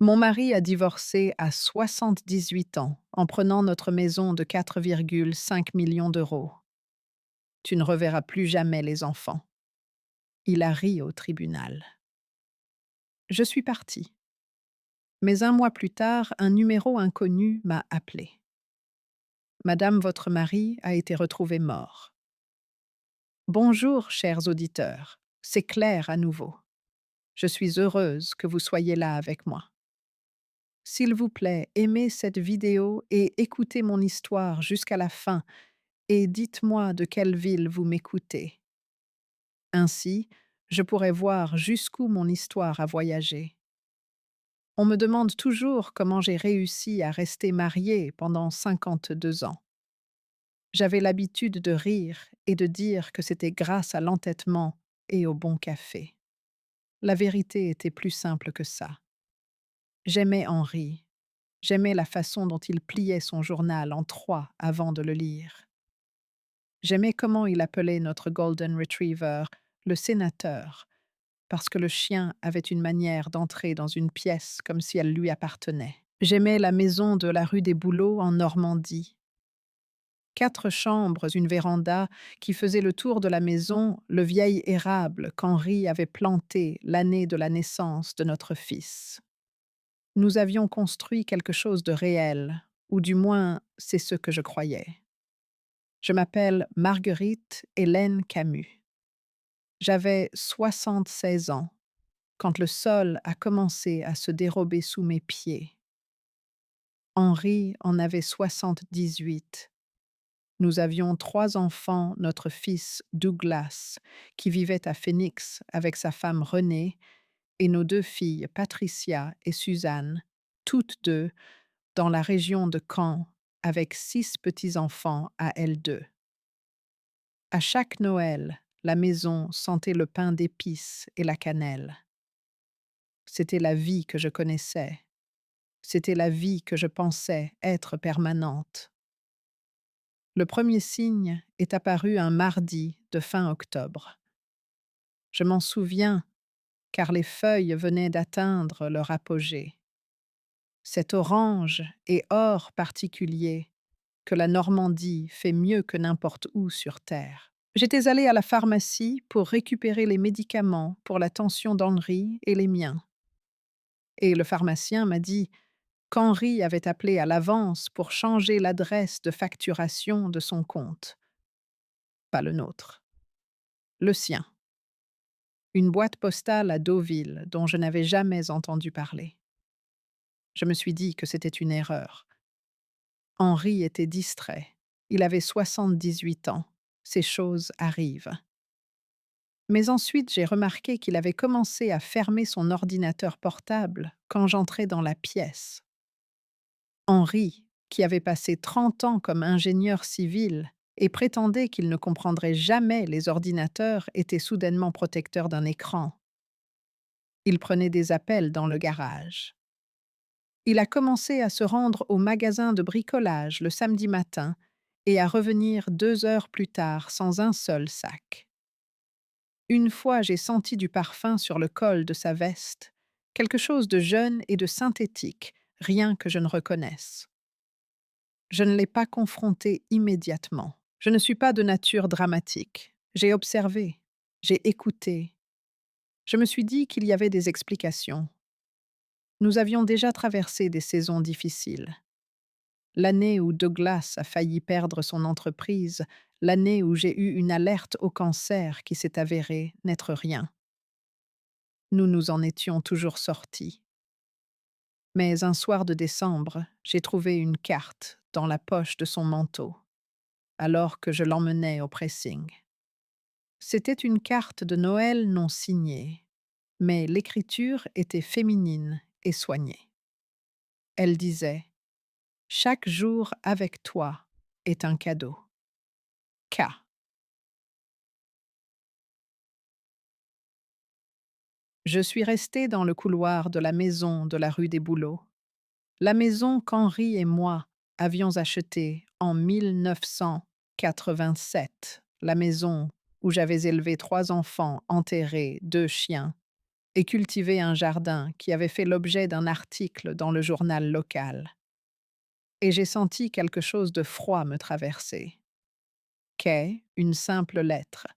Mon mari a divorcé à 78 ans en prenant notre maison de 4,5 millions d'euros. Tu ne reverras plus jamais les enfants. Il a ri au tribunal. Je suis partie. Mais un mois plus tard, un numéro inconnu m'a appelé. Madame, votre mari a été retrouvé mort. Bonjour, chers auditeurs. C'est Claire à nouveau. Je suis heureuse que vous soyez là avec moi. S'il vous plaît, aimez cette vidéo et écoutez mon histoire jusqu'à la fin et dites-moi de quelle ville vous m'écoutez. Ainsi, je pourrai voir jusqu'où mon histoire a voyagé. On me demande toujours comment j'ai réussi à rester mariée pendant 52 ans. J'avais l'habitude de rire et de dire que c'était grâce à l'entêtement et au bon café. La vérité était plus simple que ça. J'aimais Henri. J'aimais la façon dont il pliait son journal en trois avant de le lire. J'aimais comment il appelait notre Golden Retriever le sénateur, parce que le chien avait une manière d'entrer dans une pièce comme si elle lui appartenait. J'aimais la maison de la rue des Bouleaux en Normandie. 4 chambres, une véranda qui faisait le tour de la maison, le vieil érable qu'Henri avait planté l'année de la naissance de notre fils. Nous avions construit quelque chose de réel, ou du moins c'est ce que je croyais. Je m'appelle Marguerite Hélène Camus. J'avais 76 ans quand le sol a commencé à se dérober sous mes pieds. Henri en avait 78. Nous avions 3 enfants, notre fils Douglas, qui vivait à Phoenix avec sa femme Renée, et nos 2 filles, Patricia et Suzanne, toutes deux dans la région de Caen, avec 6 petits-enfants à elles deux. À chaque Noël, la maison sentait le pain d'épices et la cannelle. C'était la vie que je connaissais. C'était la vie que je pensais être permanente. Le premier signe est apparu un mardi de fin octobre. Je m'en souviens car les feuilles venaient d'atteindre leur apogée. Cet orange et or particulier que la Normandie fait mieux que n'importe où sur Terre. J'étais allée à la pharmacie pour récupérer les médicaments pour la tension d'Henri et les miens. Et le pharmacien m'a dit qu'Henri avait appelé à l'avance pour changer l'adresse de facturation de son compte. Pas le nôtre. Le sien. Une boîte postale à Deauville dont je n'avais jamais entendu parler. Je me suis dit que c'était une erreur. Henri était distrait. Il avait 78 ans. Ces choses arrivent. Mais ensuite, j'ai remarqué qu'il avait commencé à fermer son ordinateur portable quand j'entrais dans la pièce. Henri, qui avait passé 30 ans comme ingénieur civil et prétendait qu'il ne comprendrait jamais les ordinateurs, était soudainement protecteur d'un écran. Il prenait des appels dans le garage. Il a commencé à se rendre au magasin de bricolage le samedi matin et à revenir 2 heures plus tard sans un seul sac. Une fois, j'ai senti du parfum sur le col de sa veste, quelque chose de jeune et de synthétique, rien que je ne reconnaisse. Je ne l'ai pas confronté immédiatement. Je ne suis pas de nature dramatique. J'ai observé, j'ai écouté. Je me suis dit qu'il y avait des explications. Nous avions déjà traversé des saisons difficiles. L'année où Douglas a failli perdre son entreprise, l'année où j'ai eu une alerte au cancer qui s'est avérée n'être rien. Nous nous en étions toujours sortis. Mais un soir de décembre, j'ai trouvé une carte dans la poche de son manteau, alors que je l'emmenais au pressing. C'était une carte de Noël non signée, mais l'écriture était féminine et soignée. Elle disait « Chaque jour avec toi est un cadeau. K. » Je suis restée dans le couloir de la maison de la rue des Bouleaux, la maison qu'Henri et moi avions achetée en 1987, la maison où j'avais élevé 3 enfants, enterré 2 chiens et cultiver un jardin qui avait fait l'objet d'un article dans le journal local. Et j'ai senti quelque chose de froid me traverser. Qu'est une simple lettre,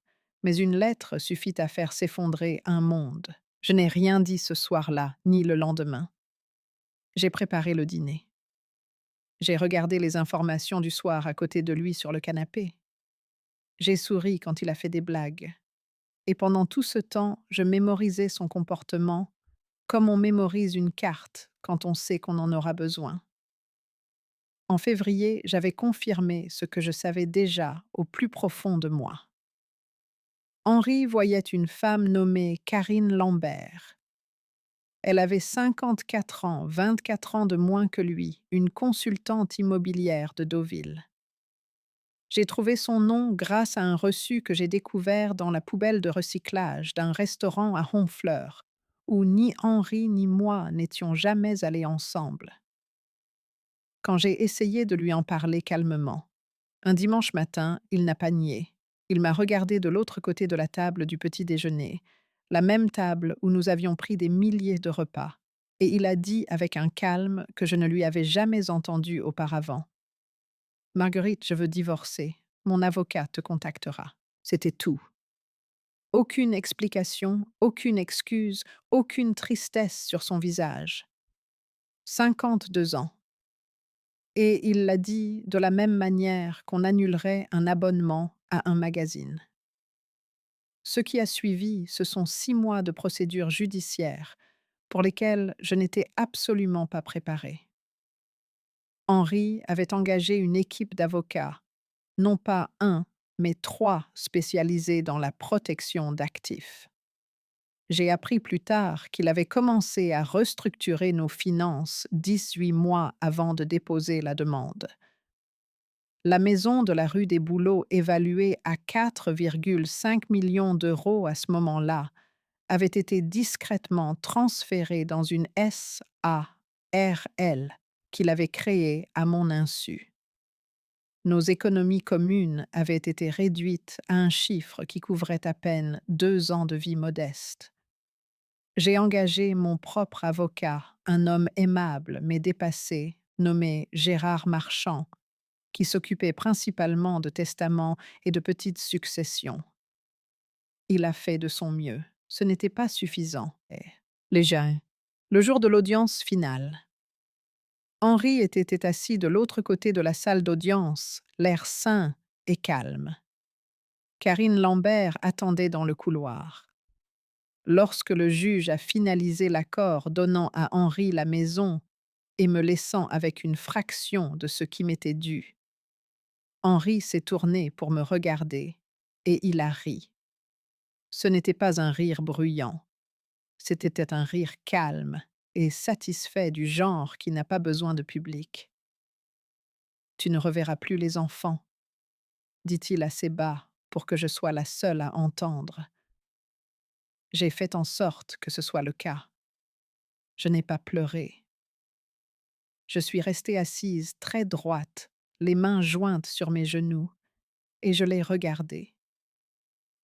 mais une lettre suffit à faire s'effondrer un monde. Je n'ai rien dit ce soir-là, ni le lendemain. J'ai préparé le dîner. J'ai regardé les informations du soir à côté de lui sur le canapé. J'ai souri quand il a fait des blagues. Et pendant tout ce temps, je mémorisais son comportement comme on mémorise une carte quand on sait qu'on en aura besoin. En février, j'avais confirmé ce que je savais déjà au plus profond de moi. Henri voyait une femme nommée Karine Lambert. Elle avait 54 ans, 24 ans de moins que lui, une consultante immobilière de Deauville. J'ai trouvé son nom grâce à un reçu que j'ai découvert dans la poubelle de recyclage d'un restaurant à Honfleur, où ni Henri ni moi n'étions jamais allés ensemble. Quand j'ai essayé de lui en parler calmement, un dimanche matin, il n'a pas nié. Il m'a regardé de l'autre côté de la table du petit déjeuner, la même table où nous avions pris des milliers de repas, et il a dit avec un calme que je ne lui avais jamais entendu auparavant. Marguerite, je veux divorcer. Mon avocat te contactera. C'était tout. Aucune explication, aucune excuse, aucune tristesse sur son visage. 52 ans. Et il l'a dit de la même manière qu'on annulerait un abonnement à un magazine. Ce qui a suivi, ce sont 6 mois de procédures judiciaires pour lesquelles je n'étais absolument pas préparée. Henri avait engagé une équipe d'avocats, non pas un, mais 3 spécialisés dans la protection d'actifs. J'ai appris plus tard qu'il avait commencé à restructurer nos finances 18 mois avant de déposer la demande. La maison de la rue des Bouleaux, évaluée à 4,5 millions d'euros à ce moment-là, avait été discrètement transférée dans une SARL qu'il avait créée à mon insu. Nos économies communes avaient été réduites à un chiffre qui couvrait à peine 2 ans de vie modeste. J'ai engagé mon propre avocat, un homme aimable mais dépassé, nommé Gérard Marchand, qui s'occupait principalement de testaments et de petites successions. Il a fait de son mieux. Ce n'était pas suffisant. Léger. Le jour de l'audience finale. Henri était assis de l'autre côté de la salle d'audience, l'air sain et calme. Karine Lambert attendait dans le couloir. Lorsque le juge a finalisé l'accord donnant à Henri la maison et me laissant avec une fraction de ce qui m'était dû, Henri s'est tourné pour me regarder et il a ri. Ce n'était pas un rire bruyant, c'était un rire calme et satisfait du genre qui n'a pas besoin de public. Tu ne reverras plus les enfants, dit-il assez bas pour que je sois la seule à entendre. J'ai fait en sorte que ce soit le cas. Je n'ai pas pleuré. Je suis restée assise très droite, les mains jointes sur mes genoux, et je l'ai regardé.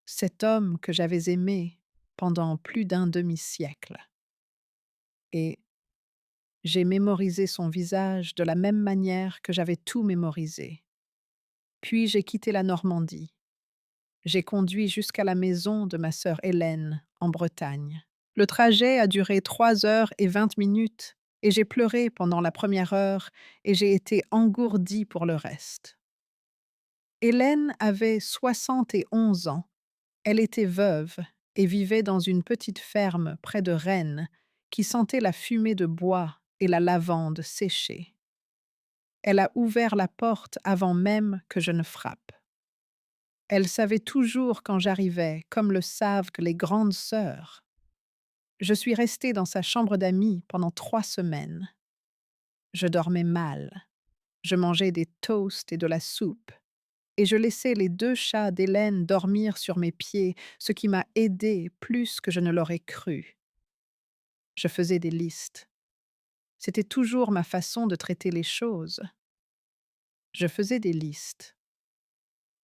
Cet homme que j'avais aimé pendant plus d'un demi-siècle. Et j'ai mémorisé son visage de la même manière que j'avais tout mémorisé. Puis j'ai quitté la Normandie. J'ai conduit jusqu'à la maison de ma sœur Hélène, en Bretagne. Le trajet a duré 3 heures et 20 minutes, et j'ai pleuré pendant la première heure, et j'ai été engourdie pour le reste. Hélène avait 71 ans. Elle était veuve et vivait dans une petite ferme près de Rennes qui sentait la fumée de bois et la lavande séchée. Elle a ouvert la porte avant même que je ne frappe. Elle savait toujours quand j'arrivais, comme le savent que les grandes sœurs. Je suis restée dans sa chambre d'amis pendant 3 semaines. Je dormais mal. Je mangeais des toasts et de la soupe. Et je laissais les 2 chats d'Hélène dormir sur mes pieds, ce qui m'a aidée plus que je ne l'aurais cru. Je faisais des listes. C'était toujours ma façon de traiter les choses. Je faisais des listes.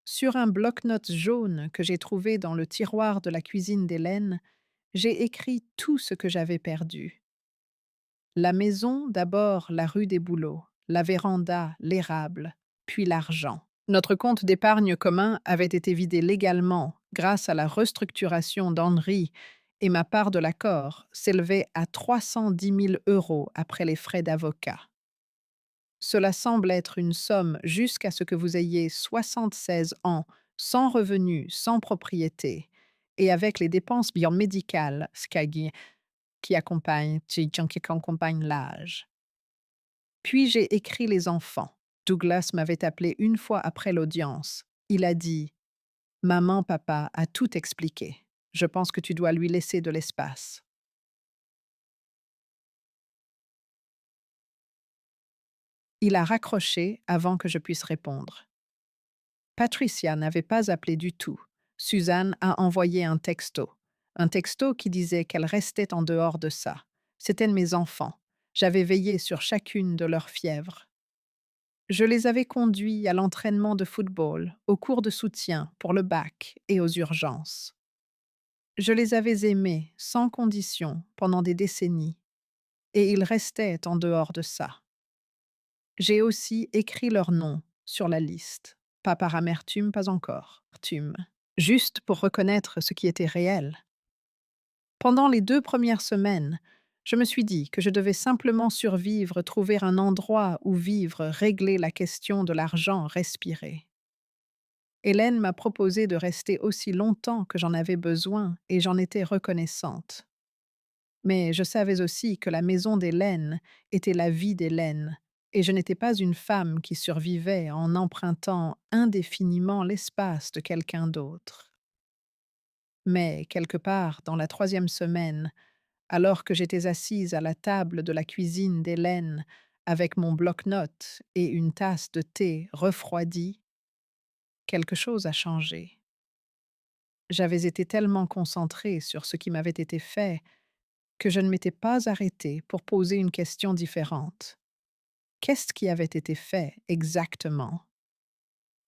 Sur un bloc-notes jaune que j'ai trouvé dans le tiroir de la cuisine d'Hélène, J'ai écrit tout ce que j'avais perdu. La maison, d'abord la rue des Bouleaux, la véranda, l'érable, puis l'argent. Notre compte d'épargne commun avait été vidé légalement grâce à la restructuration d'Henri et ma part de l'accord s'élevait à 310 000 € après les frais d'avocat. Cela semble être une somme jusqu'à ce que vous ayez 76 ans, sans revenu, sans propriété, et avec les dépenses biomédicales, qui accompagnent l'âge. Puis j'ai écrit les enfants. Douglas m'avait appelé une fois après l'audience. Il a dit: Maman, papa a tout expliqué. Je pense que tu dois lui laisser de l'espace. Il a raccroché avant que je puisse répondre. Patricia n'avait pas appelé du tout. Suzanne a envoyé un texto. Un texto qui disait qu'elle restait en dehors de ça. C'étaient mes enfants. J'avais veillé sur chacune de leurs fièvres. Je les avais conduits à l'entraînement de football, aux cours de soutien pour le bac et aux urgences. Je les avais aimés sans condition pendant des décennies, et ils restaient en dehors de ça. J'ai aussi écrit leur nom sur la liste. Pas par amertume, pas encore. Amertume. Juste pour reconnaître ce qui était réel. Pendant les 2 premières semaines, je me suis dit que je devais simplement survivre, trouver un endroit où vivre, régler la question de l'argent, respirer. Hélène m'a proposé de rester aussi longtemps que j'en avais besoin et j'en étais reconnaissante. Mais je savais aussi que la maison d'Hélène était la vie d'Hélène, et je n'étais pas une femme qui survivait en empruntant indéfiniment l'espace de quelqu'un d'autre. Mais quelque part, dans la 3e semaine, alors que j'étais assise à la table de la cuisine d'Hélène avec mon bloc-notes et une tasse de thé refroidi, quelque chose a changé. J'avais été tellement concentrée sur ce qui m'avait été fait que je ne m'étais pas arrêtée pour poser une question différente. Qu'est-ce qui avait été fait exactement?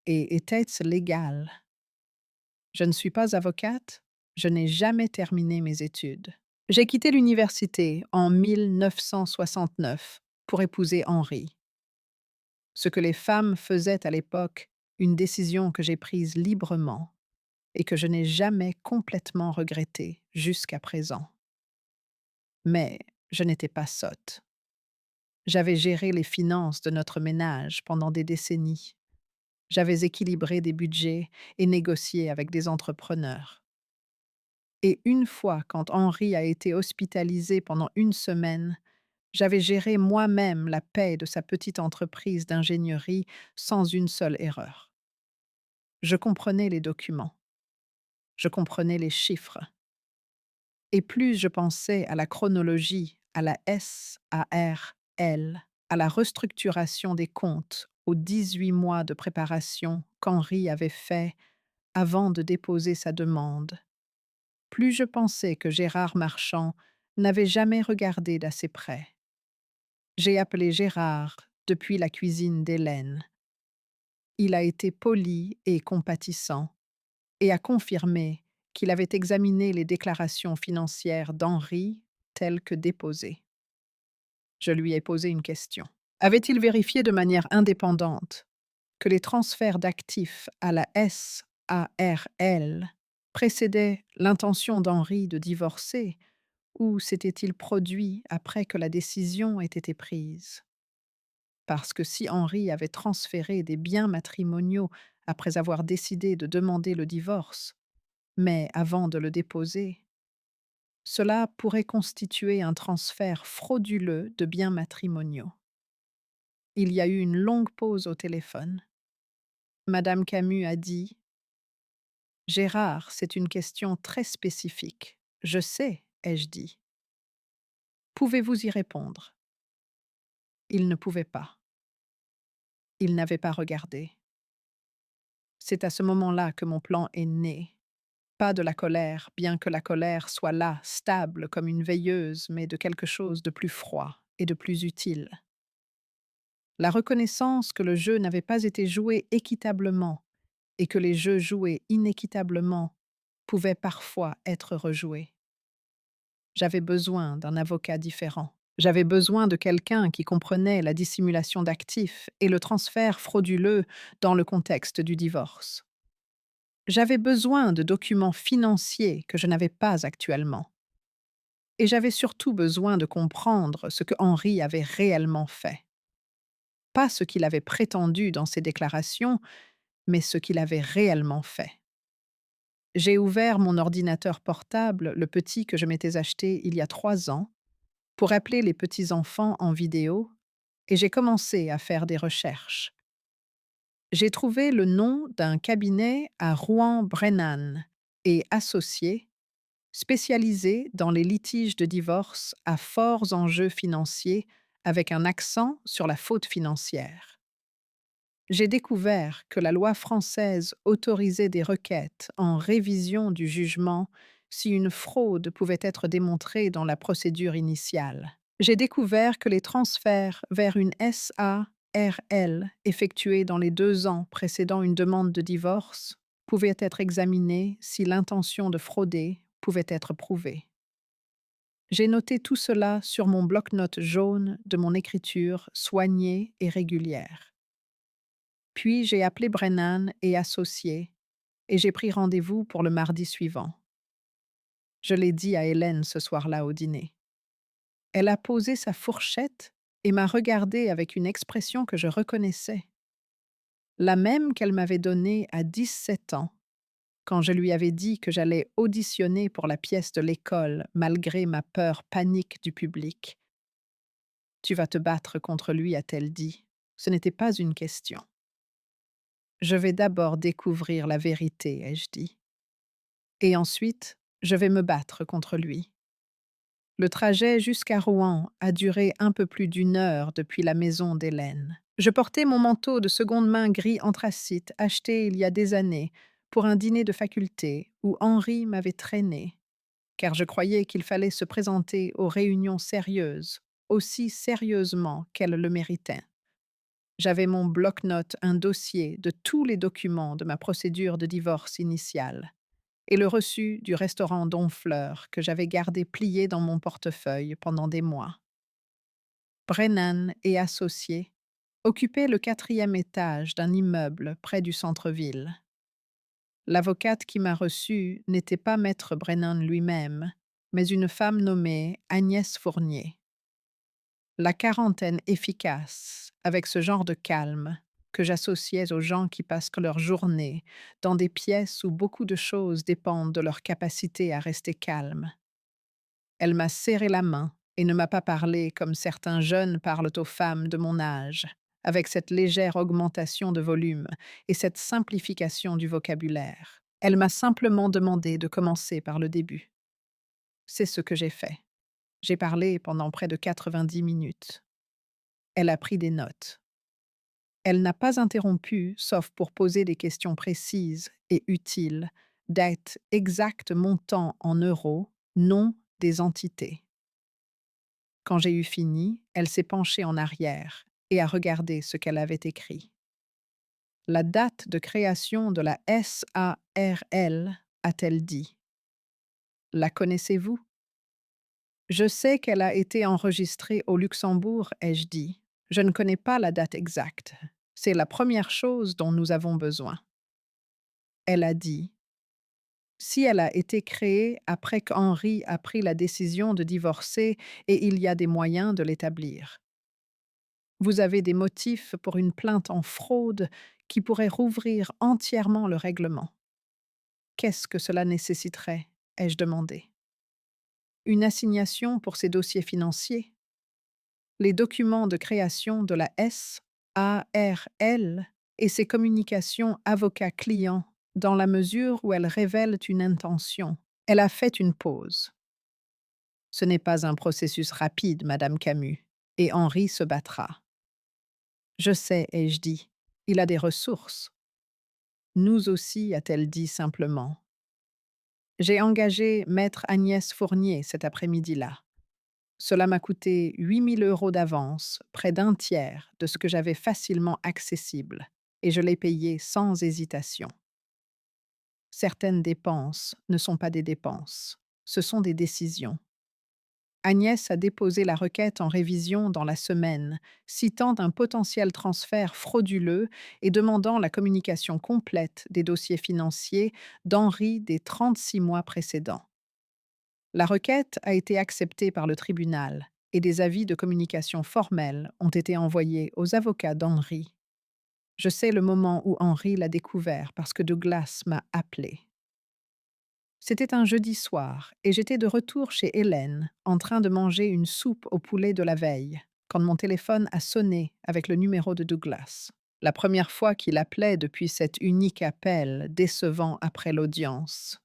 Et était-ce légal? Je ne suis pas avocate, je n'ai jamais terminé mes études. J'ai quitté l'université en 1969 pour épouser Henri. Ce que les femmes faisaient à l'époque, une décision que j'ai prise librement et que je n'ai jamais complètement regrettée jusqu'à présent. Mais je n'étais pas sotte. J'avais géré les finances de notre ménage pendant des décennies. J'avais équilibré des budgets et négocié avec des entrepreneurs. Et une fois, quand Henri a été hospitalisé pendant une semaine, j'avais géré moi-même la paie de sa petite entreprise d'ingénierie sans une seule erreur. Je comprenais les documents, je comprenais les chiffres. Et plus je pensais à la chronologie, à la SARL, à la restructuration des comptes, aux 18 mois de préparation qu'Henri avait fait avant de déposer sa demande, plus je pensais que Gérard Marchand n'avait jamais regardé d'assez près. J'ai appelé Gérard depuis la cuisine d'Hélène. Il a été poli et compatissant et a confirmé qu'il avait examiné les déclarations financières d'Henri telles que déposées. Je lui ai posé une question. Avait-il vérifié de manière indépendante que les transferts d'actifs à la SARL précédaient l'intention d'Henri de divorcer ou s'était-il produit après que la décision ait été prise? Parce que si Henri avait transféré des biens matrimoniaux après avoir décidé de demander le divorce, mais avant de le déposer, cela pourrait constituer un transfert frauduleux de biens matrimoniaux. Il y a eu une longue pause au téléphone. Madame Camus a dit: Gérard, c'est une question très spécifique. Je sais, ai-je dit. Pouvez-vous y répondre? Il ne pouvait pas. Il n'avait pas regardé. C'est à ce moment-là que mon plan est né. Pas de la colère, bien que la colère soit là, stable comme une veilleuse, mais de quelque chose de plus froid et de plus utile. La reconnaissance que le jeu n'avait pas été joué équitablement et que les jeux joués inéquitablement pouvaient parfois être rejoués. J'avais besoin d'un avocat différent. J'avais besoin de quelqu'un qui comprenait la dissimulation d'actifs et le transfert frauduleux dans le contexte du divorce. J'avais besoin de documents financiers que je n'avais pas actuellement. Et j'avais surtout besoin de comprendre ce que Henri avait réellement fait. Pas ce qu'il avait prétendu dans ses déclarations, mais ce qu'il avait réellement fait. J'ai ouvert mon ordinateur portable, le petit que je m'étais acheté il y a 3 ans, pour appeler les petits-enfants en vidéo, et j'ai commencé à faire des recherches. J'ai trouvé le nom d'un cabinet à Rouen-Brennan et associé, spécialisé dans les litiges de divorce à forts enjeux financiers avec un accent sur la faute financière. J'ai découvert que la loi française autorisait des requêtes en révision du jugement si une fraude pouvait être démontrée dans la procédure initiale. J'ai découvert que les transferts vers une SARL effectués dans les 2 ans précédant une demande de divorce pouvaient être examinés si l'intention de frauder pouvait être prouvée. J'ai noté tout cela sur mon bloc-notes jaune de mon écriture soignée et régulière. Puis j'ai appelé Brennan et associé, et j'ai pris rendez-vous pour le mardi suivant. Je l'ai dit à Hélène ce soir-là au dîner. Elle a posé sa fourchette et m'a regardé avec une expression que je reconnaissais, la même qu'elle m'avait donnée à 17 ans, quand je lui avais dit que j'allais auditionner pour la pièce de l'école malgré ma peur panique du public. Tu vas te battre contre lui, a-t-elle dit. Ce n'était pas une question. Je vais d'abord découvrir la vérité, ai-je dit. Et ensuite, je vais me battre contre lui. Le trajet jusqu'à Rouen a duré un peu plus d'1 heure depuis la maison d'Hélène. Je portais mon manteau de seconde main gris anthracite acheté il y a des années pour un dîner de faculté où Henri m'avait traîné, car je croyais qu'il fallait se présenter aux réunions sérieuses, aussi sérieusement qu'elles le méritaient. J'avais mon bloc-notes, un dossier de tous les documents de ma procédure de divorce initiale et le reçu du restaurant Donfleur que j'avais gardé plié dans mon portefeuille pendant des mois. Brennan et associés occupaient le 4e étage d'un immeuble près du centre-ville. L'avocate qui m'a reçue n'était pas maître Brennan lui-même, mais une femme nommée Agnès Fournier. La quarantaine efficace, avec ce genre de calme que j'associais aux gens qui passent leur journée dans des pièces où beaucoup de choses dépendent de leur capacité à rester calme. Elle m'a serré la main et ne m'a pas parlé comme certains jeunes parlent aux femmes de mon âge, avec cette légère augmentation de volume et cette simplification du vocabulaire. Elle m'a simplement demandé de commencer par le début. C'est ce que j'ai fait. J'ai parlé pendant près de 90 minutes. Elle a pris des notes. Elle n'a pas interrompu, sauf pour poser des questions précises et utiles, date exact montant en euros, nom des entités. Quand j'ai eu fini, elle s'est penchée en arrière et a regardé ce qu'elle avait écrit. La date de création de la SARL, a-t-elle dit. La connaissez-vous? Je sais qu'elle a été enregistrée au Luxembourg, ai-je dit. Je ne connais pas la date exacte. C'est la première chose dont nous avons besoin. Elle a dit, si elle a été créée après qu'Henri a pris la décision de divorcer et il y a des moyens de l'établir. Vous avez des motifs pour une plainte en fraude qui pourrait rouvrir entièrement le règlement. Qu'est-ce que cela nécessiterait, ai-je demandé. Une assignation pour ces dossiers financiers? Les documents de création de la SARL et ses communications avocat-client dans la mesure où elles révèlent une intention. Elle a fait une pause. Ce n'est pas un processus rapide, Madame Camus, et Henri se battra. Je sais, ai-je dit, il a des ressources. Nous aussi, a-t-elle dit simplement. J'ai engagé maître Agnès Fournier cet après-midi-là. Cela m'a coûté 8 000 € d'avance, près d'un tiers de ce que j'avais facilement accessible, et je l'ai payé sans hésitation. Certaines dépenses ne sont pas des dépenses, ce sont des décisions. Agnès a déposé la requête en révision dans la semaine, citant un potentiel transfert frauduleux et demandant la communication complète des dossiers financiers d'Henri des 36 mois précédents. La requête a été acceptée par le tribunal et des avis de communication formels ont été envoyés aux avocats d'Henri. Je sais le moment où Henri l'a découvert parce que Douglas m'a appelé. C'était un jeudi soir et j'étais de retour chez Hélène, en train de manger une soupe au poulet de la veille, quand mon téléphone a sonné avec le numéro de Douglas. La première fois qu'il appelait depuis cet unique appel décevant après l'audience.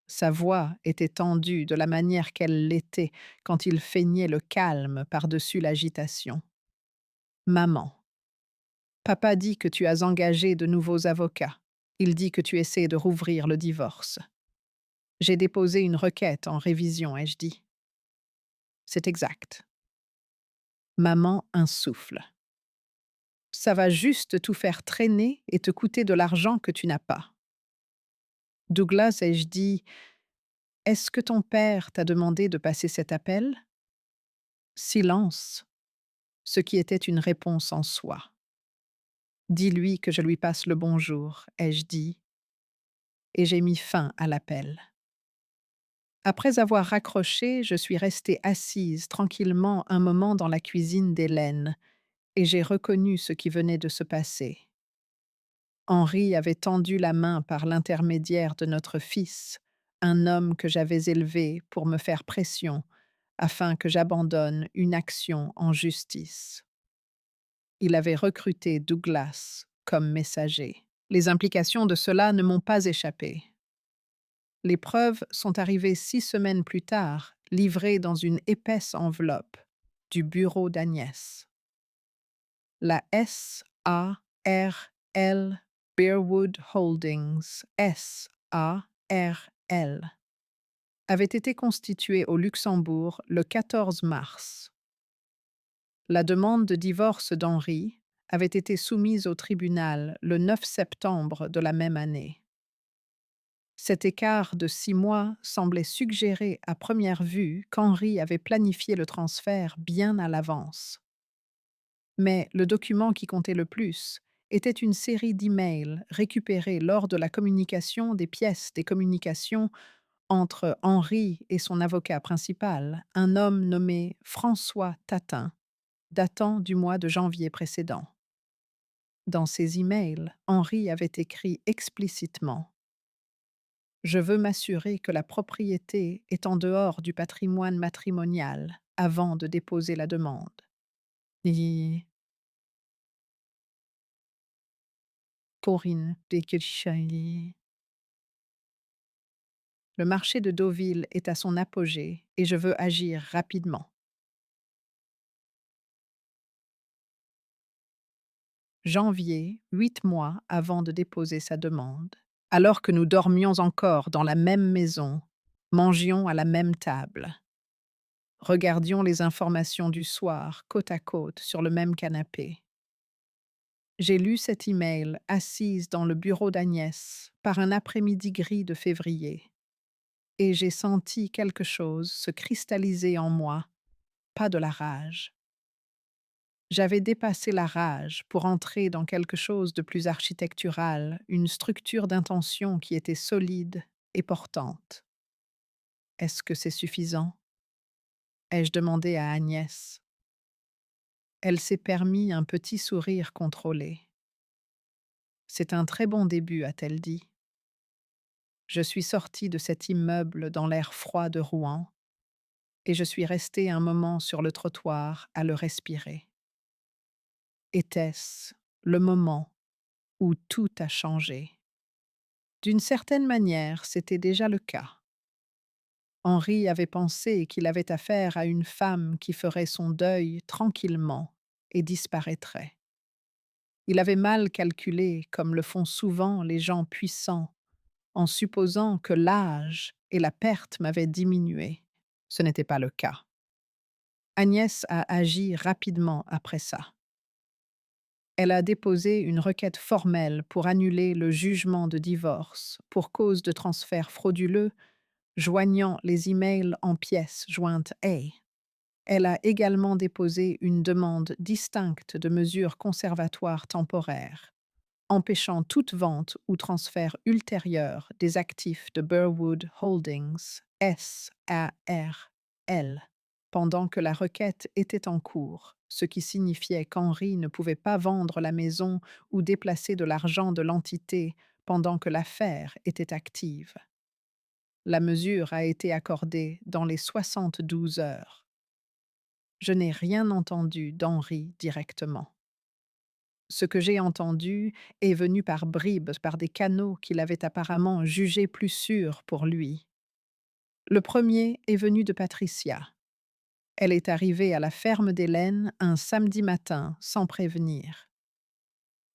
Sa voix était tendue de la manière qu'elle l'était quand il feignait le calme par-dessus l'agitation. Maman, papa dit que tu as engagé de nouveaux avocats. Il dit que tu essaies de rouvrir le divorce. J'ai déposé une requête en révision, ai-je dit. C'est exact. Maman insuffle. Ça va juste tout faire traîner et te coûter de l'argent que tu n'as pas. Douglas, ai-je dit, est-ce que ton père t'a demandé de passer cet appel? Silence, ce qui était une réponse en soi. Dis-lui que je lui passe le bonjour, ai-je dit, et j'ai mis fin à l'appel. Après avoir raccroché, je suis restée assise tranquillement un moment dans la cuisine d'Hélène, et j'ai reconnu ce qui venait de se passer. Henri avait tendu la main par l'intermédiaire de notre fils, un homme que j'avais élevé pour me faire pression afin que j'abandonne une action en justice. Il avait recruté Douglas comme messager. Les implications de cela ne m'ont pas échappé. Les preuves sont arrivées 6 semaines plus tard, livrées dans une épaisse enveloppe du bureau d'Agnès. La S.A.R.L. Bearwood Holdings, S.A.R.L., avait été constituée au Luxembourg le 14 mars. La demande de divorce d'Henri avait été soumise au tribunal le 9 septembre de la même année. Cet écart de 6 mois semblait suggérer à première vue qu'Henri avait planifié le transfert bien à l'avance. Mais le document qui comptait le plus était une série d'emails récupérés lors de la communication des pièces des communications entre Henri et son avocat principal, un homme nommé François Tatin, datant du mois de janvier précédent. Dans ces emails, Henri avait écrit explicitement: je veux m'assurer que la propriété est en dehors du patrimoine matrimonial avant de déposer la demande. Et Corinne Dekirchali. Le marché de Deauville est à son apogée et je veux agir rapidement. Janvier, 8 mois avant de déposer sa demande, alors que nous dormions encore dans la même maison, mangions à la même table, regardions les informations du soir côte à côte sur le même canapé. J'ai lu cet email assise dans le bureau d'Agnès par un après-midi gris de février, et j'ai senti quelque chose se cristalliser en moi, pas de la rage. J'avais dépassé la rage pour entrer dans quelque chose de plus architectural, une structure d'intention qui était solide et portante. Est-ce que c'est suffisant? Ai-je demandé à Agnès. Elle s'est permis un petit sourire contrôlé. C'est un très bon début, a-t-elle dit. Je suis sortie de cet immeuble dans l'air froid de Rouen et je suis restée un moment sur le trottoir à le respirer. Était-ce le moment où tout a changé? D'une certaine manière, c'était déjà le cas. Henri avait pensé qu'il avait affaire à une femme qui ferait son deuil tranquillement et disparaîtrait. Il avait mal calculé, comme le font souvent les gens puissants, en supposant que l'âge et la perte m'avaient diminué. Ce n'était pas le cas. Agnès a agi rapidement après ça. Elle a déposé une requête formelle pour annuler le jugement de divorce pour cause de transfert frauduleux joignant les emails en pièces jointes A. Elle a également déposé une demande distincte de mesures conservatoires temporaires, empêchant toute vente ou transfert ultérieur des actifs de Burwood Holdings S.A.R.L. pendant que la requête était en cours, ce qui signifiait qu'Henry ne pouvait pas vendre la maison ou déplacer de l'argent de l'entité pendant que l'affaire était active. La mesure a été accordée dans les 72 heures. Je n'ai rien entendu d'Henry directement. Ce que j'ai entendu est venu par bribes, par des canaux qu'il avait apparemment jugés plus sûrs pour lui. Le premier est venu de Patricia. Elle est arrivée à la ferme d'Hélène un samedi matin sans prévenir.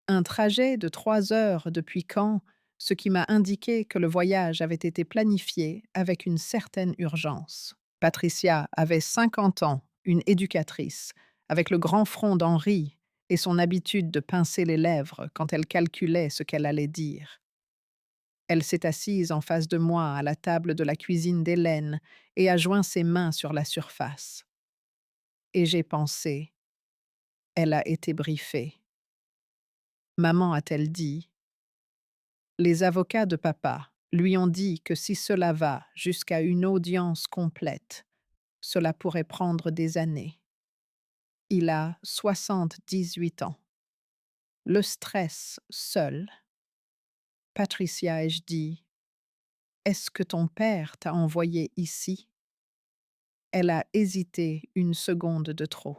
Un trajet de 3 heures depuis Caen, ce qui m'a indiqué que le voyage avait été planifié avec une certaine urgence. Patricia avait 50 ans, une éducatrice, avec le grand front d'Henri et son habitude de pincer les lèvres quand elle calculait ce qu'elle allait dire. Elle s'est assise en face de moi à la table de la cuisine d'Hélène et a joint ses mains sur la surface. Et j'ai pensé, elle a été briefée. Maman a-t-elle dit? Les avocats de papa lui ont dit que si cela va jusqu'à une audience complète, cela pourrait prendre des années. Il a 78 ans. Le stress seul. Patricia, ai-je dit, est-ce que ton père t'a envoyé ici? Elle a hésité une seconde de trop.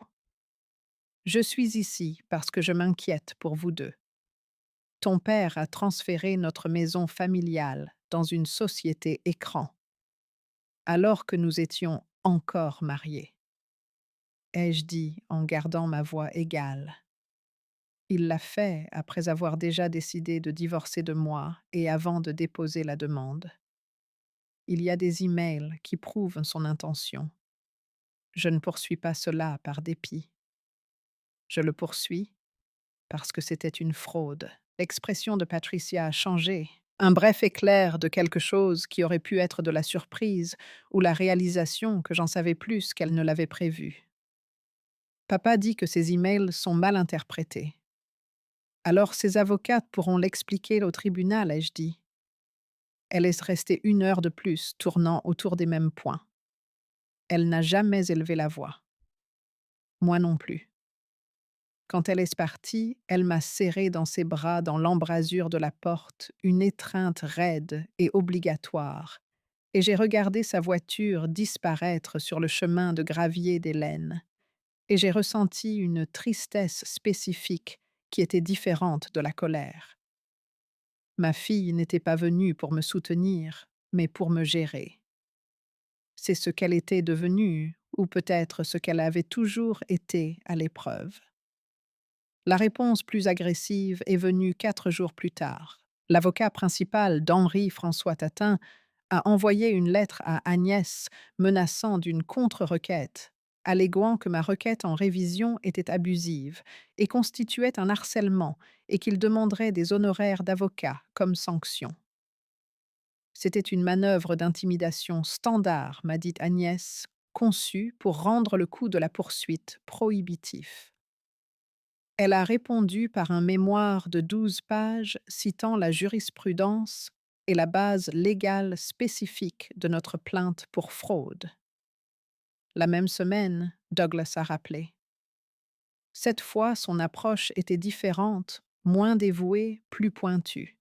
Je suis ici parce que je m'inquiète pour vous deux. Ton père a transféré notre maison familiale dans une société écran, alors que nous étions encore mariés. Ai-je dit en gardant ma voix égale. Il l'a fait après avoir déjà décidé de divorcer de moi et avant de déposer la demande. Il y a des emails qui prouvent son intention. Je ne poursuis pas cela par dépit. Je le poursuis parce que c'était une fraude. L'expression de Patricia a changé. Un bref éclair de quelque chose qui aurait pu être de la surprise ou la réalisation que j'en savais plus qu'elle ne l'avait prévu. Papa dit que ces emails sont mal interprétés. Alors ses avocates pourront l'expliquer au tribunal, ai-je dit. Elle est restée 1 heure de plus, tournant autour des mêmes points. Elle n'a jamais élevé la voix. Moi non plus. Quand elle est partie, elle m'a serré dans ses bras dans l'embrasure de la porte, une étreinte raide et obligatoire, et j'ai regardé sa voiture disparaître sur le chemin de gravier d'Hélène, et j'ai ressenti une tristesse spécifique qui était différente de la colère. Ma fille n'était pas venue pour me soutenir, mais pour me gérer. C'est ce qu'elle était devenue, ou peut-être ce qu'elle avait toujours été à l'épreuve. La réponse plus agressive est venue 4 jours plus tard. L'avocat principal d'Henri François Tatin a envoyé une lettre à Agnès menaçant d'une contre-requête, alléguant que ma requête en révision était abusive et constituait un harcèlement et qu'il demanderait des honoraires d'avocat comme sanction. C'était une manœuvre d'intimidation standard, m'a dit Agnès, conçue pour rendre le coup de la poursuite prohibitif. Elle a répondu par un mémoire de 12 pages citant la jurisprudence et la base légale spécifique de notre plainte pour fraude. La même semaine, Douglas a rappelé. Cette fois, son approche était différente, moins dévouée, plus pointue.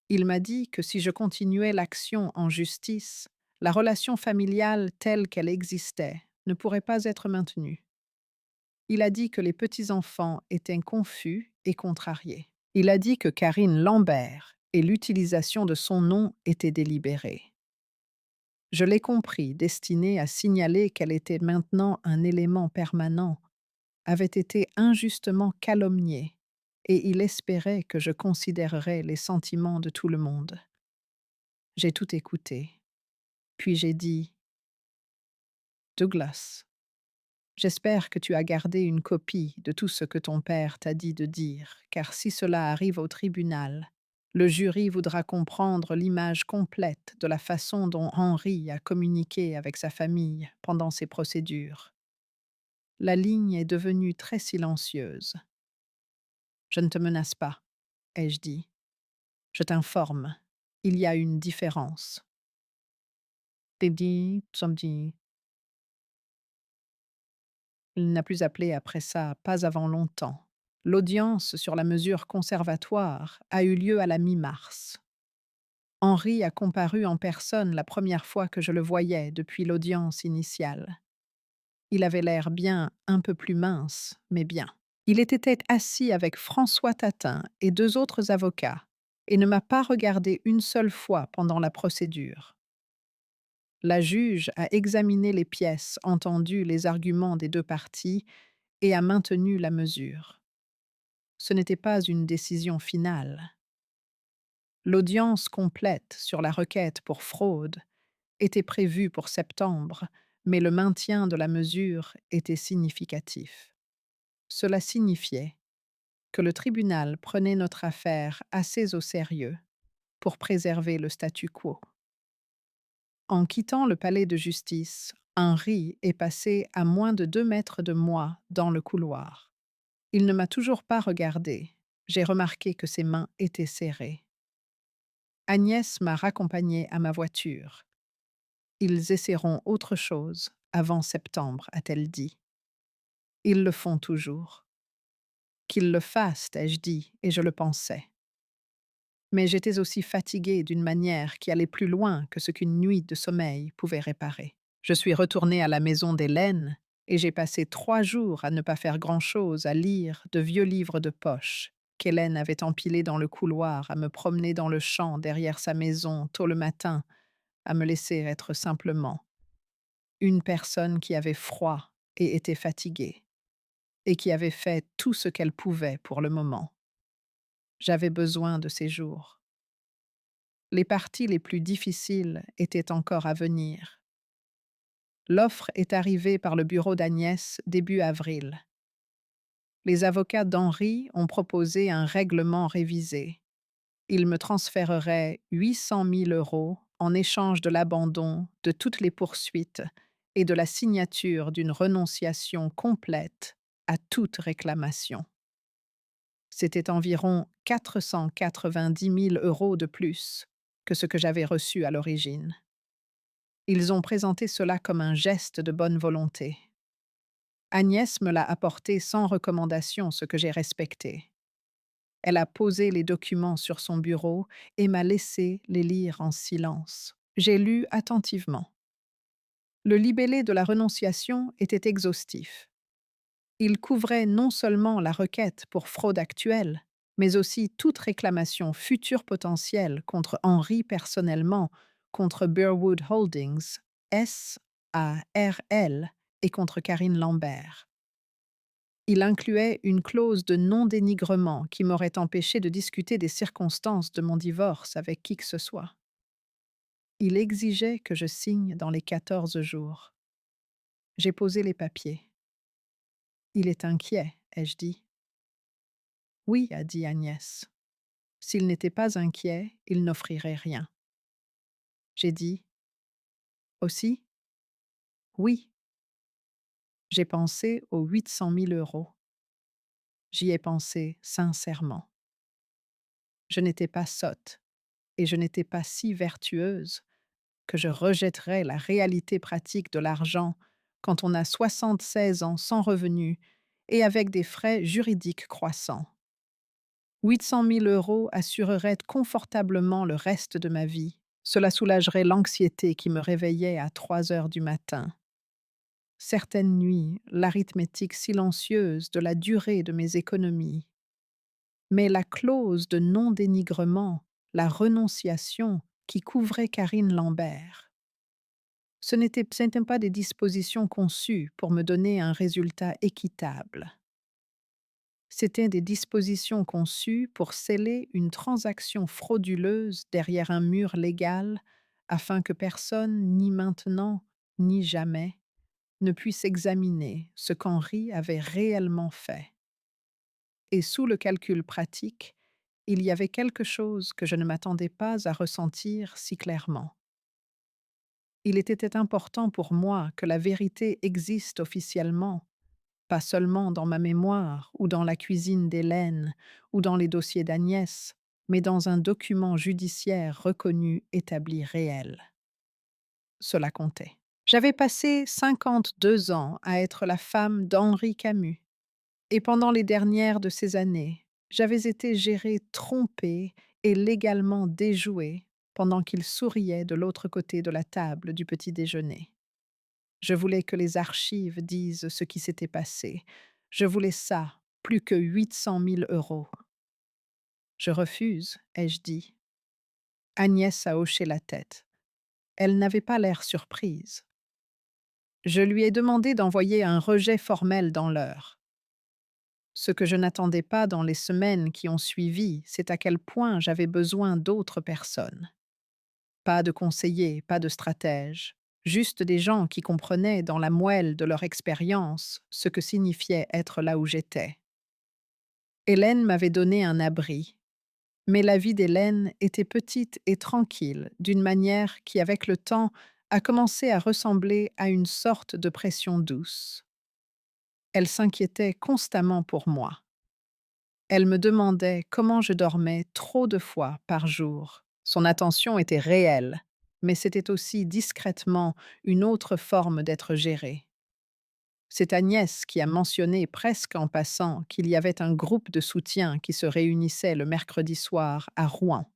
Il m'a dit que si je continuais l'action en justice, la relation familiale telle qu'elle existait ne pourrait pas être maintenue. Il a dit que les petits-enfants étaient confus et contrariés. Il a dit que Karine Lambert et l'utilisation de son nom étaient délibérées. Je l'ai compris, destiné à signaler qu'elle était maintenant un élément permanent, avait été injustement calomniée, et il espérait que je considérerais les sentiments de tout le monde. J'ai tout écouté. Puis j'ai dit « Douglas, j'espère que tu as gardé une copie de tout ce que ton père t'a dit de dire, car si cela arrive au tribunal, Le jury voudra comprendre l'image complète de la façon dont Henry a communiqué avec sa famille pendant ces procédures. La ligne est devenue très silencieuse. Je ne te menace pas, ai-je dit. Je t'informe. Il y a une différence. Teddy, Tsomdi. Il n'a plus appelé après ça, pas avant longtemps. L'audience sur la mesure conservatoire a eu lieu à la mi-mars. Henri a comparu en personne la première fois que je le voyais depuis l'audience initiale. Il avait l'air bien, un peu plus mince, mais bien. Il était assis avec François Tatin et deux autres avocats et ne m'a pas regardé une seule fois pendant la procédure. La juge a examiné les pièces, entendu les arguments des deux parties et a maintenu la mesure. Ce n'était pas une décision finale. L'audience complète sur la requête pour fraude était prévue pour septembre, mais le maintien de la mesure était significatif. Cela signifiait que le tribunal prenait notre affaire assez au sérieux pour préserver le statu quo. En quittant le palais de justice, Henri est passé à moins de 2 mètres de moi dans le couloir. Il ne m'a toujours pas regardé. J'ai remarqué que ses mains étaient serrées. Agnès m'a raccompagné à ma voiture. Ils essaieront autre chose avant septembre, a-t-elle dit. Ils le font toujours. Qu'ils le fassent, ai-je dit, et je le pensais. Mais j'étais aussi fatiguée d'une manière qui allait plus loin que ce qu'une nuit de sommeil pouvait réparer. Je suis retournée à la maison d'Hélène et j'ai passé 3 jours à ne pas faire grand-chose, à lire de vieux livres de poche qu'Hélène avait empilés dans le couloir, à me promener dans le champ derrière sa maison tôt le matin, à me laisser être simplement une personne qui avait froid et était fatiguée, et qui avait fait tout ce qu'elle pouvait pour le moment. J'avais besoin de ces jours. Les parties les plus difficiles étaient encore à venir. L'offre est arrivée par le bureau d'Agnès début avril. Les avocats d'Henri ont proposé un règlement révisé. Ils me transféreraient 800 000 € en échange de l'abandon de toutes les poursuites et de la signature d'une renonciation complète à toute réclamation. C'était environ 490 000 € de plus que ce que j'avais reçu à l'origine. Ils ont présenté cela comme un geste de bonne volonté. Agnès me l'a apporté sans recommandation, ce que j'ai respecté. Elle a posé les documents sur son bureau et m'a laissé les lire en silence. J'ai lu attentivement. Le libellé de la renonciation était exhaustif. Il couvrait non seulement la requête pour fraude actuelle, mais aussi toute réclamation future potentielle contre Henri personnellement, contre Bearwood Holdings, S.A.R.L. et contre Karine Lambert. Il incluait une clause de non-dénigrement qui m'aurait empêché de discuter des circonstances de mon divorce avec qui que ce soit. Il exigeait que je signe dans les 14 jours. J'ai posé les papiers. Il est inquiet, ai-je dit. Oui, a dit Agnès. S'il n'était pas inquiet, il n'offrirait rien. J'ai dit aussi, oui. J'ai pensé aux 800 000 €. J'y ai pensé sincèrement. Je n'étais pas sotte et je n'étais pas si vertueuse que je rejetterais la réalité pratique de l'argent quand on a 76 ans sans revenus et avec des frais juridiques croissants. 800 000 € assureraient confortablement le reste de ma vie. Cela soulagerait l'anxiété qui me réveillait à 3 heures du matin. Certaines nuits, l'arithmétique silencieuse de la durée de mes économies. Mais la clause de non-dénigrement, la renonciation qui couvrait Karine Lambert. Ce n'étaient pas des dispositions conçues pour me donner un résultat équitable. C'étaient des dispositions conçues pour sceller une transaction frauduleuse derrière un mur légal afin que personne, ni maintenant, ni jamais, ne puisse examiner ce qu'Henri avait réellement fait. Et sous le calcul pratique, Il y avait quelque chose que je ne m'attendais pas à ressentir si clairement. Il était important pour moi que la vérité existe officiellement, pas seulement dans ma mémoire ou dans la cuisine d'Hélène ou dans les dossiers d'Agnès, mais dans un document judiciaire reconnu, établi, réel. Cela comptait. J'avais passé 52 ans à être la femme d'Henri Camus, et pendant les dernières de ces années, j'avais été gérée, trompée et légalement déjouée pendant qu'il souriait de l'autre côté de la table du petit déjeuner. Je voulais que les archives disent ce qui s'était passé. Je voulais ça, plus que 800 000 euros. Je refuse, ai-je dit. Agnès a hoché la tête. Elle n'avait pas l'air surprise. Je lui ai demandé d'envoyer un rejet formel dans l'heure. Ce que je n'attendais pas dans les semaines qui ont suivi, c'est à quel point j'avais besoin d'autres personnes. Pas de conseillers, pas de stratèges, juste des gens qui comprenaient dans la moelle de leur expérience ce que signifiait être là où j'étais. Hélène m'avait donné un abri, mais la vie d'Hélène était petite et tranquille, d'une manière qui, avec le temps, a commencé à ressembler à une sorte de pression douce. Elle s'inquiétait constamment pour moi. Elle me demandait comment je dormais trop de fois par jour. Son attention était réelle, mais c'était aussi discrètement une autre forme d'être gérée. C'est Agnès qui a mentionné presque en passant qu'il y avait un groupe de soutien qui se réunissait le mercredi soir à Rouen.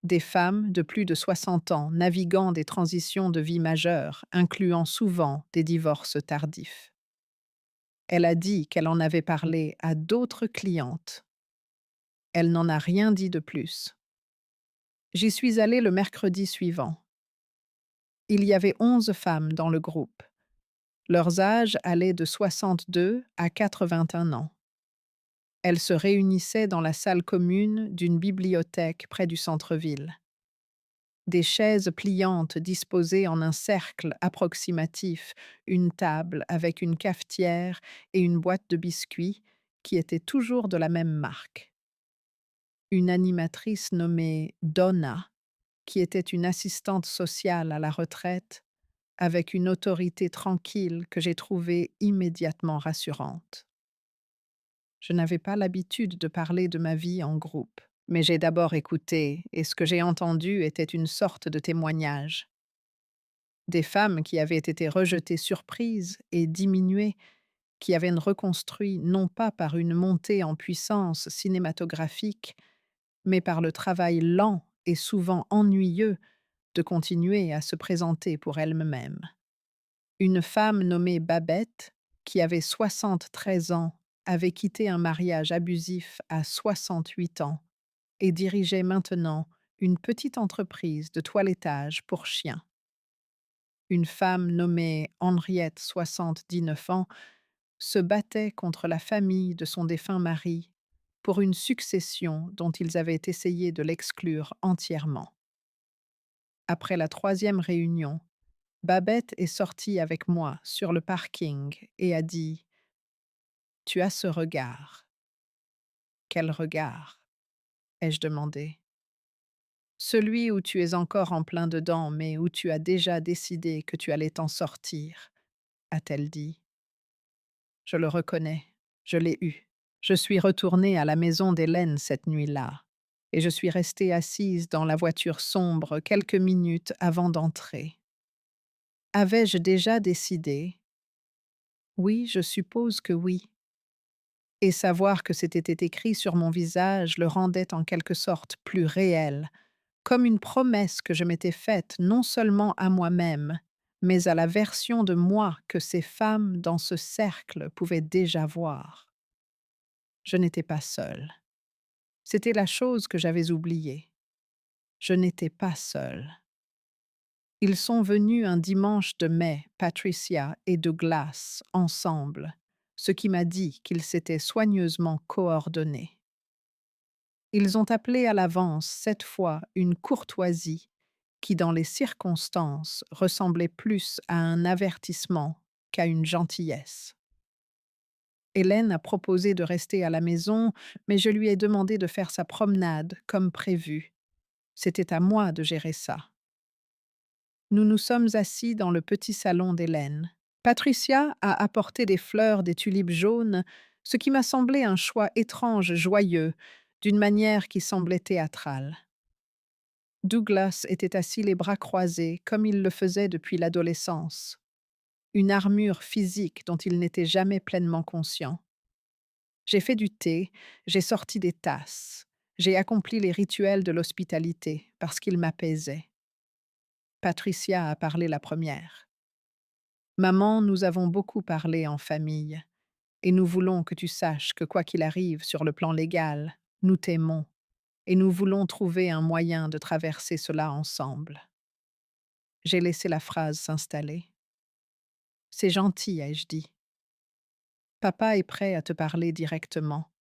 Des femmes de plus de 60 ans naviguant des transitions de vie majeures, incluant souvent des divorces tardifs. Elle a dit qu'elle en avait parlé à d'autres clientes. Elle n'en a rien dit de plus. J'y suis allée le mercredi suivant. Il y avait 11 femmes dans le groupe. Leurs âges allaient de 62 à 81 ans. Elles se réunissaient dans la salle commune d'une bibliothèque près du centre-ville. Des chaises pliantes disposées en un cercle approximatif, une table avec une cafetière et une boîte de biscuits qui étaient toujours de la même marque. Une animatrice nommée Donna, qui était une assistante sociale à la retraite, avec une autorité tranquille que j'ai trouvée immédiatement rassurante. Je n'avais pas l'habitude de parler de ma vie en groupe, mais j'ai d'abord écouté, et ce que j'ai entendu était une sorte de témoignage. Des femmes qui avaient été rejetées surprises et diminuées, qui avaient reconstruit non pas par une montée en puissance cinématographique, mais par le travail lent et souvent ennuyeux de continuer à se présenter pour elle-même. Une femme nommée Babette, qui avait 73 ans, avait quitté un mariage abusif à 68 ans et dirigeait maintenant une petite entreprise de toilettage pour chiens. Une femme nommée Henriette, 79 ans, se battait contre la famille de son défunt mari pour une succession dont ils avaient essayé de l'exclure entièrement. Après la troisième réunion, Babette est sortie avec moi sur le parking et a dit: « Tu as ce regard. » Quel regard? Ai-je demandé. Celui où tu es encore en plein dedans, mais où tu as déjà décidé que tu allais t'en sortir, a-t-elle dit. Je le reconnais, je l'ai eu. Je suis retournée à la maison d'Hélène cette nuit-là, et je suis restée assise dans la voiture sombre quelques minutes avant d'entrer. Avais-je déjà décidé? Oui, je suppose que oui. Et savoir que c'était écrit sur mon visage le rendait en quelque sorte plus réel, comme une promesse que je m'étais faite non seulement à moi-même, mais à la version de moi que ces femmes dans ce cercle pouvaient déjà voir. Je n'étais pas seule. C'était la chose que j'avais oubliée. Je n'étais pas seule. Ils sont venus un dimanche de mai, Patricia et Douglas, ensemble, ce qui m'a dit qu'ils s'étaient soigneusement coordonnés. Ils ont appelé à l'avance cette fois une courtoisie qui, dans les circonstances, ressemblait plus à un avertissement qu'à une gentillesse. Hélène a proposé de rester à la maison, mais je lui ai demandé de faire sa promenade comme prévu. C'était à moi de gérer ça. Nous nous sommes assis dans le petit salon d'Hélène. Patricia a apporté des fleurs, des tulipes jaunes, ce qui m'a semblé un choix étrange, joyeux, d'une manière qui semblait théâtrale. Douglas était assis les bras croisés, comme il le faisait depuis l'adolescence, une armure physique dont il n'était jamais pleinement conscient. J'ai fait du thé, j'ai sorti des tasses, j'ai accompli les rituels de l'hospitalité parce qu'ils m'apaisaient. Patricia a parlé la première. Maman, nous avons beaucoup parlé en famille, et nous voulons que tu saches que quoi qu'il arrive sur le plan légal, nous t'aimons, et nous voulons trouver un moyen de traverser cela ensemble. J'ai laissé la phrase s'installer. C'est gentil, ai-je dit. Papa est prêt à te parler directement,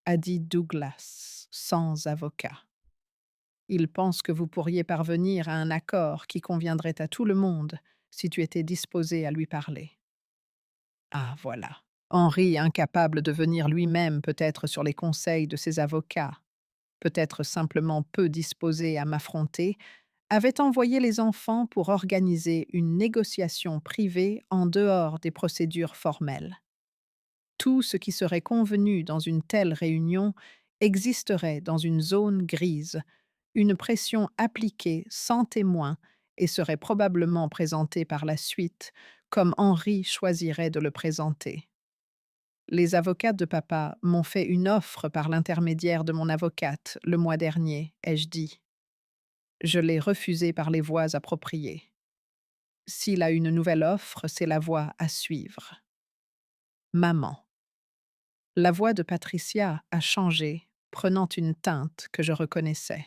a dit Douglas, sans avocat. Il pense que vous pourriez parvenir à un accord qui conviendrait à tout le monde si tu étais disposé à lui parler. Ah, voilà. Henri, incapable de venir lui-même peut-être sur les conseils de ses avocats, peut-être simplement peu disposé à m'affronter, avait envoyé les enfants pour organiser une négociation privée en dehors des procédures formelles. Tout ce qui serait convenu dans une telle réunion existerait dans une zone grise, une pression appliquée sans témoin et serait probablement présentée par la suite, comme Henri choisirait de le présenter. Les avocats de papa m'ont fait une offre par l'intermédiaire de mon avocate le mois dernier, ai-je dit. Je l'ai refusée par les voies appropriées. S'il a une nouvelle offre, c'est la voie à suivre. Maman. La voix de Patricia a changé, prenant une teinte que je reconnaissais.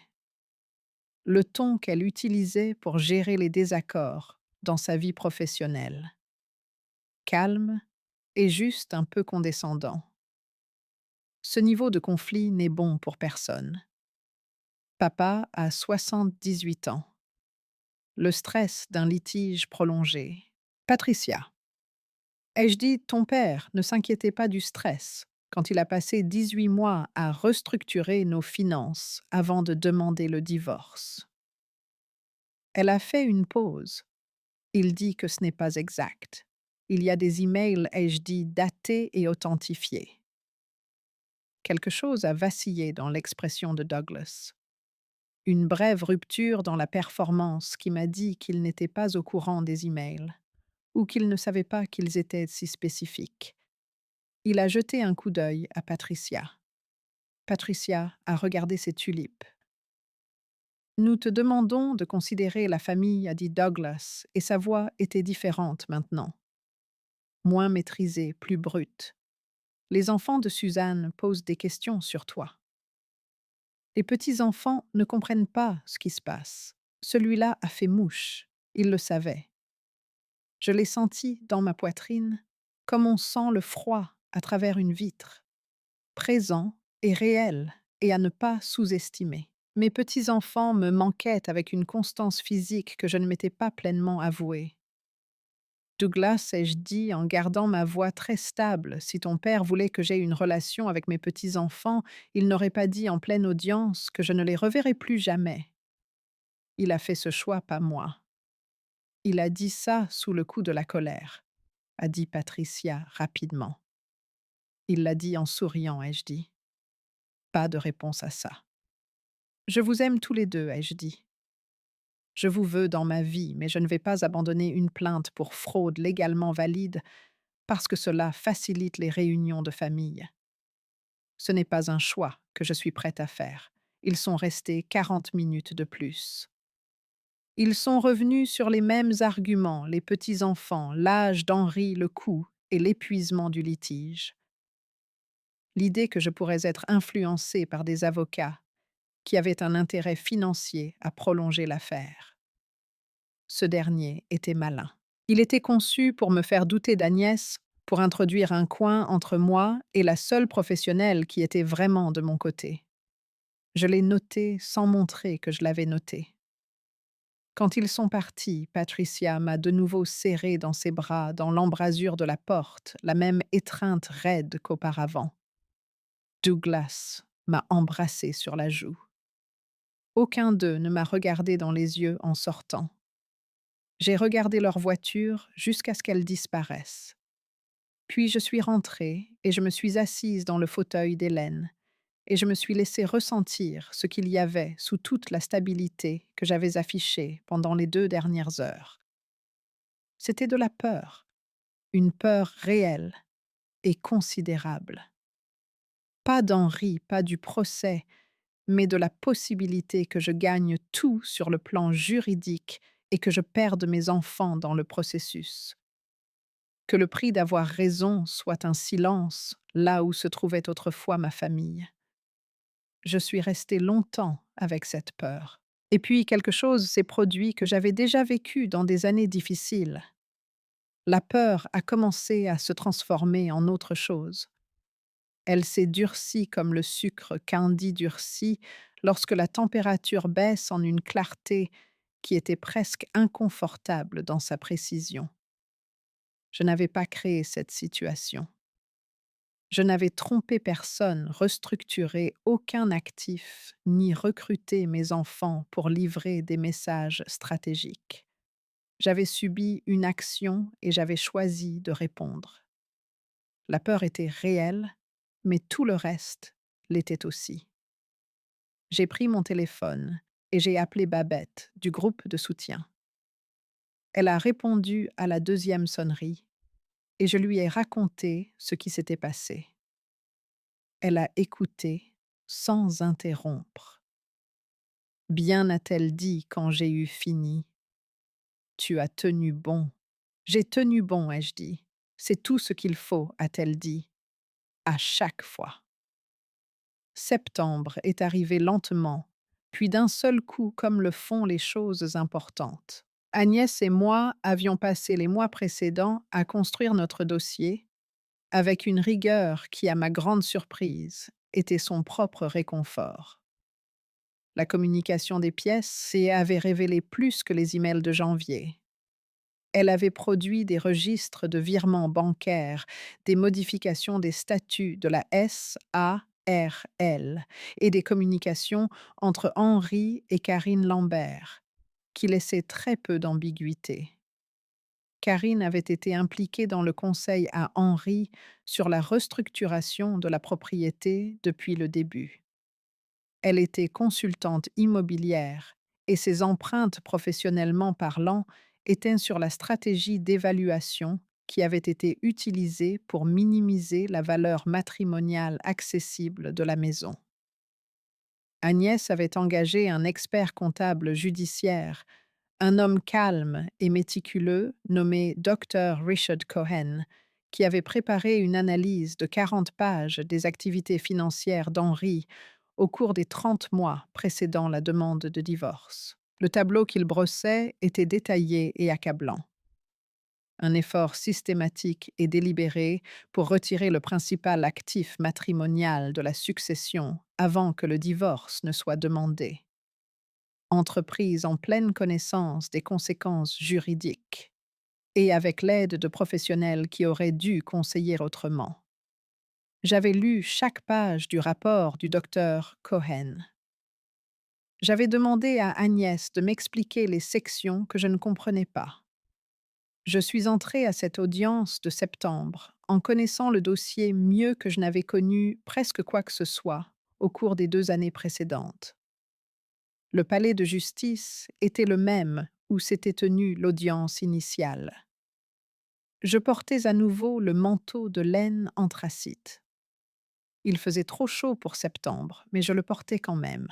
Le ton qu'elle utilisait pour gérer les désaccords dans sa vie professionnelle. Calme et juste un peu condescendant. Ce niveau de conflit n'est bon pour personne. Papa a 78 ans. Le stress d'un litige prolongé. Patricia. Ai-je dit, ton père ne s'inquiétait pas du stress quand il a passé 18 mois à restructurer nos finances avant de demander le divorce. Elle a fait une pause. Il dit que ce n'est pas exact. Il y a des emails, ai-je dit, datés et authentifiés. Quelque chose a vacillé dans l'expression de Douglas. Une brève rupture dans la performance qui m'a dit qu'il n'était pas au courant des emails, ou qu'il ne savait pas qu'ils étaient si spécifiques. Il a jeté un coup d'œil à Patricia. Patricia a regardé ses tulipes. Nous te demandons de considérer la famille, a dit Douglas, et sa voix était différente maintenant. Moins maîtrisée, plus brute. Les enfants de Suzanne posent des questions sur toi. Les petits-enfants ne comprennent pas ce qui se passe. Celui-là a fait mouche. Il le savait. Je l'ai senti dans ma poitrine, comme on sent le froid à travers une vitre. Présent et réel, et à ne pas sous-estimer. Mes petits-enfants me manquaient avec une constance physique que je ne m'étais pas pleinement avouée. Douglas, ai-je dit en gardant ma voix très stable, si ton père voulait que j'aie une relation avec mes petits-enfants, il n'aurait pas dit en pleine audience que je ne les reverrai plus jamais. Il a fait ce choix, pas moi. Il a dit ça sous le coup de la colère, a dit Patricia rapidement. Il l'a dit en souriant, ai-je dit. Pas de réponse à ça. Je vous aime tous les deux, ai-je dit. Je vous veux dans ma vie, mais je ne vais pas abandonner une plainte pour fraude légalement valide parce que cela facilite les réunions de famille. Ce n'est pas un choix que je suis prête à faire. Ils sont restés 40 minutes de plus. Ils sont revenus sur les mêmes arguments, les petits-enfants, l'âge d'Henri, le coût et l'épuisement du litige. L'idée que je pourrais être influencée par des avocats qui avaient un intérêt financier à prolonger l'affaire. Ce dernier était malin. Il était conçu pour me faire douter d'Agnès, pour introduire un coin entre moi et la seule professionnelle qui était vraiment de mon côté. Je l'ai noté sans montrer que je l'avais noté. Quand ils sont partis, Patricia m'a de nouveau serré dans ses bras, dans l'embrasure de la porte, la même étreinte raide qu'auparavant. Douglas m'a embrassé sur la joue. Aucun d'eux ne m'a regardé dans les yeux en sortant. J'ai regardé leur voiture jusqu'à ce qu'elle disparaisse. Puis je suis rentrée et je me suis assise dans le fauteuil d'Hélène et je me suis laissé ressentir ce qu'il y avait sous toute la stabilité que j'avais affichée pendant les 2 dernières heures. C'était de la peur, une peur réelle et considérable. Pas d'Henri, pas du procès, mais de la possibilité que je gagne tout sur le plan juridique et que je perde mes enfants dans le processus. Que le prix d'avoir raison soit un silence là où se trouvait autrefois ma famille. Je suis restée longtemps avec cette peur. Et puis quelque chose s'est produit que j'avais déjà vécu dans des années difficiles. La peur a commencé à se transformer en autre chose. Elle s'est durcie comme le sucre candi durci lorsque la température baisse en une clarté qui était presque inconfortable dans sa précision. Je n'avais pas créé cette situation. Je n'avais trompé personne, restructuré aucun actif, ni recruté mes enfants pour livrer des messages stratégiques. J'avais subi une action et j'avais choisi de répondre. La peur était réelle, mais tout le reste l'était aussi. J'ai pris mon téléphone et j'ai appelé Babette du groupe de soutien. Elle a répondu à la deuxième sonnerie et je lui ai raconté ce qui s'était passé. Elle a écouté sans interrompre. Bien a-t-elle dit quand j'ai eu fini. Tu as tenu bon. J'ai tenu bon, ai-je dit. C'est tout ce qu'il faut, a-t-elle dit. À chaque fois. Septembre est arrivé lentement, puis d'un seul coup comme le font les choses importantes. Agnès et moi avions passé les mois précédents à construire notre dossier avec une rigueur qui, à ma grande surprise, était son propre réconfort. La communication des pièces avait révélé plus que les emails de janvier. Elle avait produit des registres de virements bancaires, des modifications des statuts de la SARL et des communications entre Henri et Karine Lambert, qui laissaient très peu d'ambiguïté. Karine avait été impliquée dans le conseil à Henri sur la restructuration de la propriété depuis le début. Elle était consultante immobilière et ses empreintes professionnellement parlant étaient sur la stratégie d'évaluation qui avait été utilisée pour minimiser la valeur matrimoniale accessible de la maison. Agnès avait engagé un expert comptable judiciaire, un homme calme et méticuleux nommé Dr. Richard Cohen, qui avait préparé une analyse de 40 pages des activités financières d'Henri au cours des 30 mois précédant la demande de divorce. Le tableau qu'il brossait était détaillé et accablant. Un effort systématique et délibéré pour retirer le principal actif matrimonial de la succession avant que le divorce ne soit demandé. Entreprise en pleine connaissance des conséquences juridiques et avec l'aide de professionnels qui auraient dû conseiller autrement. J'avais lu chaque page du rapport du docteur Cohen. J'avais demandé à Agnès de m'expliquer les sections que je ne comprenais pas. Je suis entrée à cette audience de septembre en connaissant le dossier mieux que je n'avais connu presque quoi que ce soit au cours des 2 années précédentes. Le palais de justice était le même où s'était tenue l'audience initiale. Je portais à nouveau le manteau de laine anthracite. Il faisait trop chaud pour septembre, mais je le portais quand même.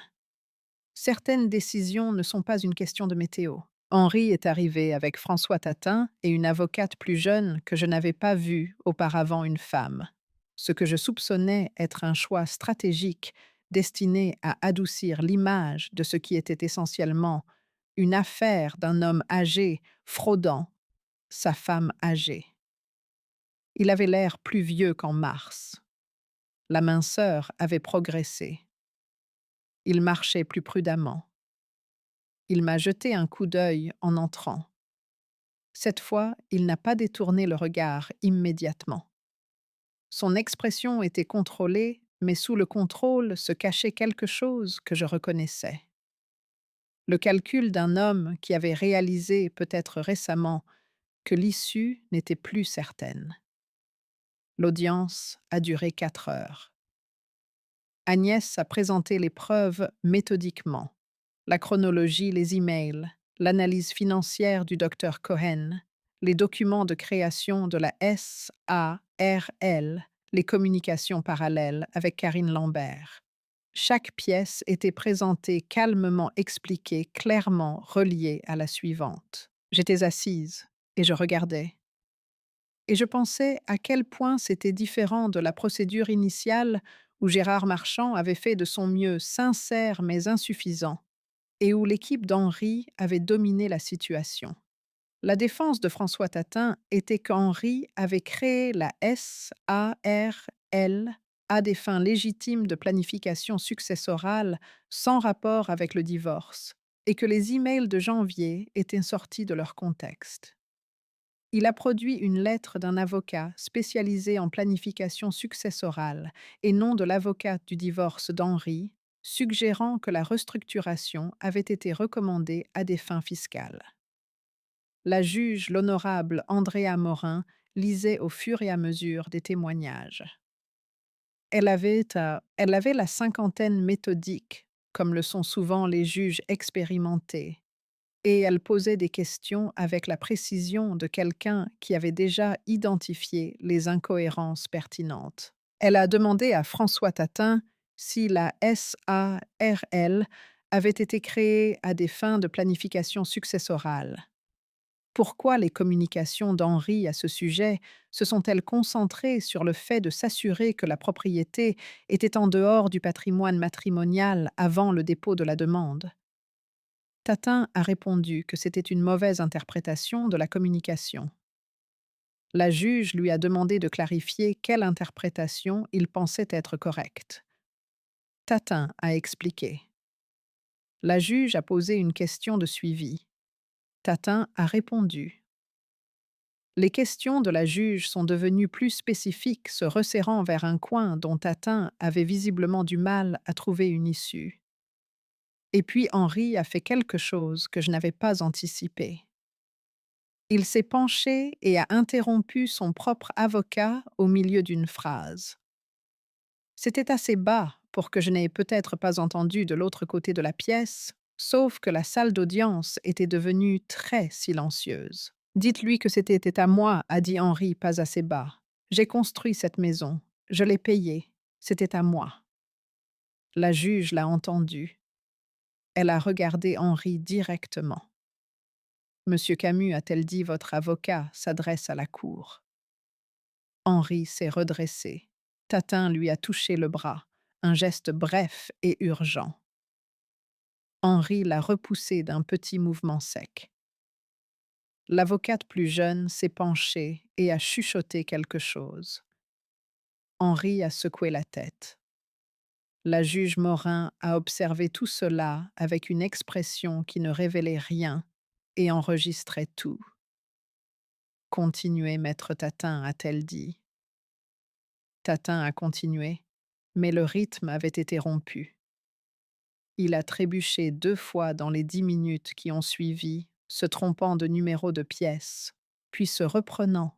Certaines décisions ne sont pas une question de météo. Henri est arrivé avec François Tatin et une avocate plus jeune que je n'avais pas vue auparavant une femme. Ce que je soupçonnais être un choix stratégique destiné à adoucir l'image de ce qui était essentiellement une affaire d'un homme âgé fraudant sa femme âgée. Il avait l'air plus vieux qu'en mars. La minceur avait progressé. Il marchait plus prudemment. Il m'a jeté un coup d'œil en entrant. Cette fois, il n'a pas détourné le regard immédiatement. Son expression était contrôlée, mais sous le contrôle se cachait quelque chose que je reconnaissais. Le calcul d'un homme qui avait réalisé, peut-être récemment, que l'issue n'était plus certaine. L'audience a duré 4 heures. Agnès a présenté les preuves méthodiquement. La chronologie, les emails, l'analyse financière du docteur Cohen, les documents de création de la SARL, les communications parallèles avec Karine Lambert. Chaque pièce était présentée calmement expliquée, clairement reliée à la suivante. J'étais assise et je regardais. Et je pensais à quel point c'était différent de la procédure initiale où Gérard Marchand avait fait de son mieux sincère mais insuffisant, et où l'équipe d'Henri avait dominé la situation. La défense de François Tatin était qu'Henri avait créé la SARL à des fins légitimes de planification successorale sans rapport avec le divorce, et que les emails de janvier étaient sortis de leur contexte. Il a produit une lettre d'un avocat spécialisé en planification successorale et non de l'avocat du divorce d'Henri, suggérant que la restructuration avait été recommandée à des fins fiscales. La juge, l'honorable Andrea Morin, lisait au fur et à mesure des témoignages. Elle avait la cinquantaine méthodique, comme le sont souvent les juges expérimentés, et elle posait des questions avec la précision de quelqu'un qui avait déjà identifié les incohérences pertinentes. Elle a demandé à François Tatin si la SARL avait été créée à des fins de planification successorale. Pourquoi les communications d'Henri à ce sujet se sont-elles concentrées sur le fait de s'assurer que la propriété était en dehors du patrimoine matrimonial avant le dépôt de la demande? Tatin a répondu que c'était une mauvaise interprétation de la communication. La juge lui a demandé de clarifier quelle interprétation il pensait être correcte. Tatin a expliqué. La juge a posé une question de suivi. Tatin a répondu. Les questions de la juge sont devenues plus spécifiques, se resserrant vers un coin dont Tatin avait visiblement du mal à trouver une issue. Et puis Henri a fait quelque chose que je n'avais pas anticipé. Il s'est penché et a interrompu son propre avocat au milieu d'une phrase. C'était assez bas pour que je n'aie peut-être pas entendu de l'autre côté de la pièce, sauf que la salle d'audience était devenue très silencieuse. Dites-lui que c'était à moi, a dit Henri pas assez bas. J'ai construit cette maison. Je l'ai payée. C'était à moi. La juge l'a entendu. Elle a regardé Henri directement. Monsieur Camus, a-t-elle dit, votre avocat s'adresse à la cour. Henri s'est redressé. Tatin lui a touché le bras, un geste bref et urgent. Henri l'a repoussé d'un petit mouvement sec. L'avocate plus jeune s'est penchée et a chuchoté quelque chose. Henri a secoué la tête. La juge Morin a observé tout cela avec une expression qui ne révélait rien et enregistrait tout. Continuez, maître Tatin, a-t-elle dit. Tatin a continué, mais le rythme avait été rompu. Il a trébuché 2 fois dans les 10 minutes qui ont suivi, se trompant de numéro de pièce, puis se reprenant,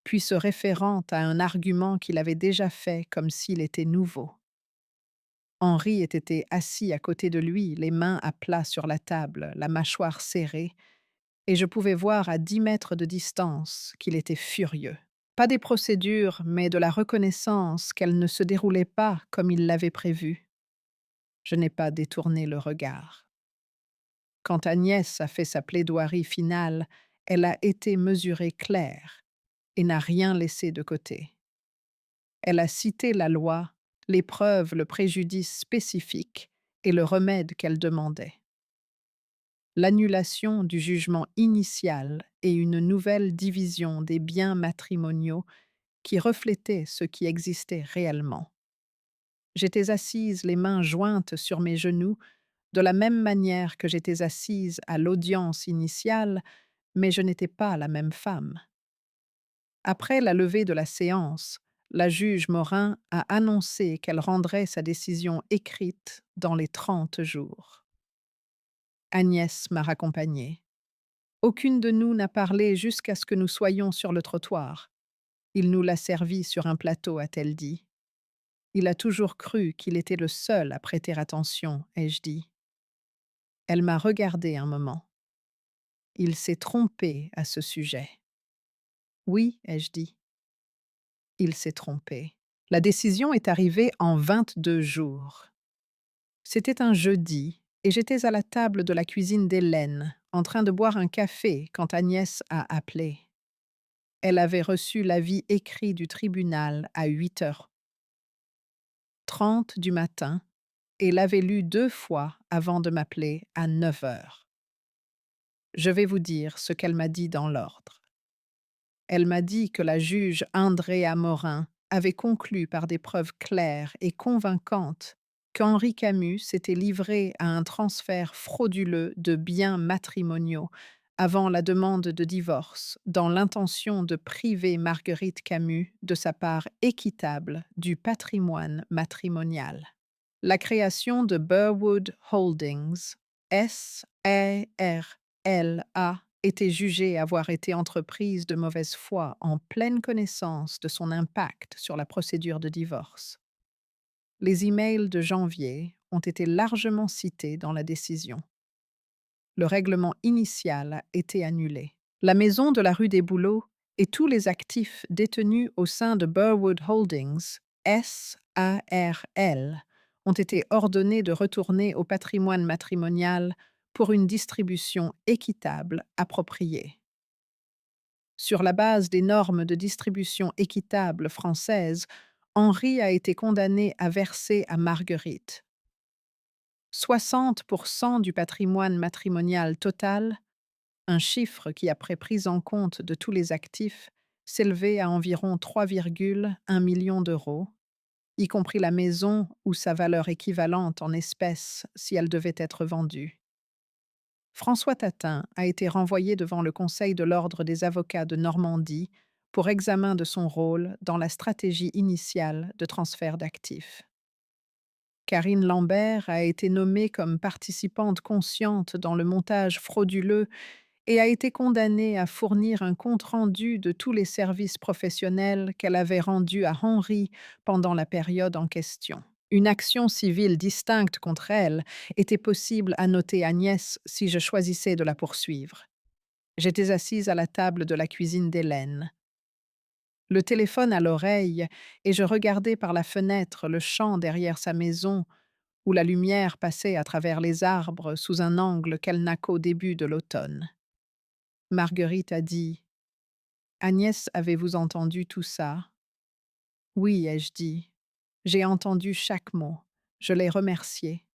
puis se référant à un argument qu'il avait déjà fait comme s'il était nouveau. Henri était assis à côté de lui, les mains à plat sur la table, la mâchoire serrée, et je pouvais voir à 10 mètres de distance qu'il était furieux. Pas des procédures, mais de la reconnaissance qu'elles ne se déroulaient pas comme il l'avait prévu. Je n'ai pas détourné le regard. Quand Agnès a fait sa plaidoirie finale, elle a été mesurée claire et n'a rien laissé de côté. Elle a cité la loi, les preuves, le préjudice spécifique et le remède qu'elle demandait. L'annulation du jugement initial et une nouvelle division des biens matrimoniaux qui reflétait ce qui existait réellement. J'étais assise, les mains jointes sur mes genoux, de la même manière que j'étais assise à l'audience initiale, mais je n'étais pas la même femme. Après la levée de la séance, la juge Morin a annoncé qu'elle rendrait sa décision écrite dans les 30 jours. Agnès m'a raccompagnée. Aucune de nous n'a parlé jusqu'à ce que nous soyons sur le trottoir. Il nous l'a servi sur un plateau, a-t-elle dit. Il a toujours cru qu'il était le seul à prêter attention, ai-je dit. Elle m'a regardé un moment. Il s'est trompé à ce sujet. Oui, ai-je dit. Il s'est trompé. La décision est arrivée en 22 jours. C'était un jeudi, et j'étais à la table de la cuisine d'Hélène, en train de boire un café quand Agnès a appelé. Elle avait reçu l'avis écrit du tribunal à 8h30 du matin et l'avait lu 2 fois avant de m'appeler à 9h. Je vais vous dire ce qu'elle m'a dit dans l'ordre. Elle m'a dit que la juge Andrea Morin avait conclu par des preuves claires et convaincantes qu'Henri Camus s'était livré à un transfert frauduleux de biens matrimoniaux avant la demande de divorce, dans l'intention de priver Marguerite Camus de sa part équitable du patrimoine matrimonial. La création de Burwood Holdings, S-A-R-L-A, était jugée avoir été entreprise de mauvaise foi en pleine connaissance de son impact sur la procédure de divorce. Les emails de janvier ont été largement cités dans la décision. Le règlement initial a été annulé. La maison de la rue des Bouleaux et tous les actifs détenus au sein de Burwood Holdings, SARL, ont été ordonnés de retourner au patrimoine matrimonial pour une distribution équitable appropriée. Sur la base des normes de distribution équitable françaises, Henri a été condamné à verser à Marguerite 60% du patrimoine matrimonial total, un chiffre qui, après prise en compte de tous les actifs, s'élevait à environ 3,1 millions d'euros, y compris la maison ou sa valeur équivalente en espèces si elle devait être vendue. François Tatin a été renvoyé devant le Conseil de l'Ordre des avocats de Normandie pour examen de son rôle dans la stratégie initiale de transfert d'actifs. Karine Lambert a été nommée comme participante consciente dans le montage frauduleux et a été condamnée à fournir un compte-rendu de tous les services professionnels qu'elle avait rendus à Henri pendant la période en question. Une action civile distincte contre elle était possible, à noter Agnès, si je choisissais de la poursuivre. J'étais assise à la table de la cuisine d'Hélène, le téléphone à l'oreille, et je regardais par la fenêtre le champ derrière sa maison, où la lumière passait à travers les arbres sous un angle qu'elle n'a qu'au début de l'automne. Marguerite a dit: Agnès, avez-vous entendu tout ça? Oui, ai-je dit. J'ai entendu chaque mot. Je l'ai remerciée.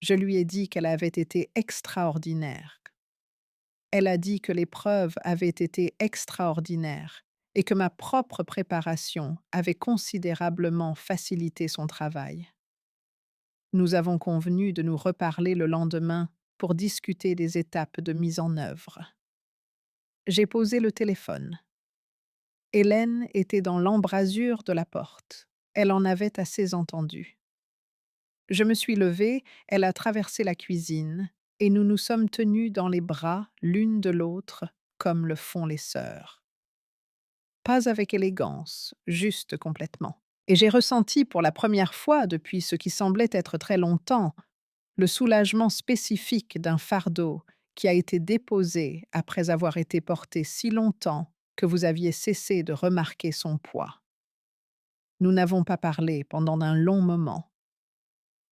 Je lui ai dit qu'elle avait été extraordinaire. Elle a dit que les preuves avaient été extraordinaires et que ma propre préparation avait considérablement facilité son travail. Nous avons convenu de nous reparler le lendemain pour discuter des étapes de mise en œuvre. J'ai posé le téléphone. Hélène était dans l'embrasure de la porte. Elle en avait assez entendu. Je me suis levée, elle a traversé la cuisine, et nous nous sommes tenus dans les bras l'une de l'autre, comme le font les sœurs. Pas avec élégance, juste complètement. Et j'ai ressenti pour la première fois depuis ce qui semblait être très longtemps le soulagement spécifique d'un fardeau qui a été déposé après avoir été porté si longtemps que vous aviez cessé de remarquer son poids. Nous n'avons pas parlé pendant un long moment.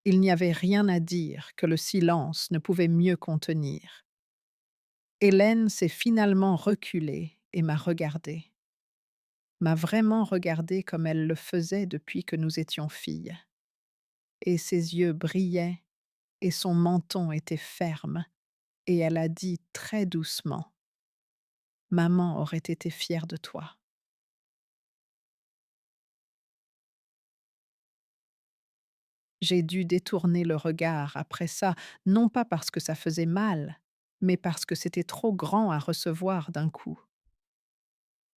Il n'y avait rien à dire que le silence ne pouvait mieux contenir. Hélène s'est finalement reculée et m'a regardée. M'a vraiment regardée comme elle le faisait depuis que nous étions filles. Et ses yeux brillaient et son menton était ferme, et elle a dit très doucement: Maman aurait été fière de toi. J'ai dû détourner le regard après ça, non pas parce que ça faisait mal, mais parce que c'était trop grand à recevoir d'un coup.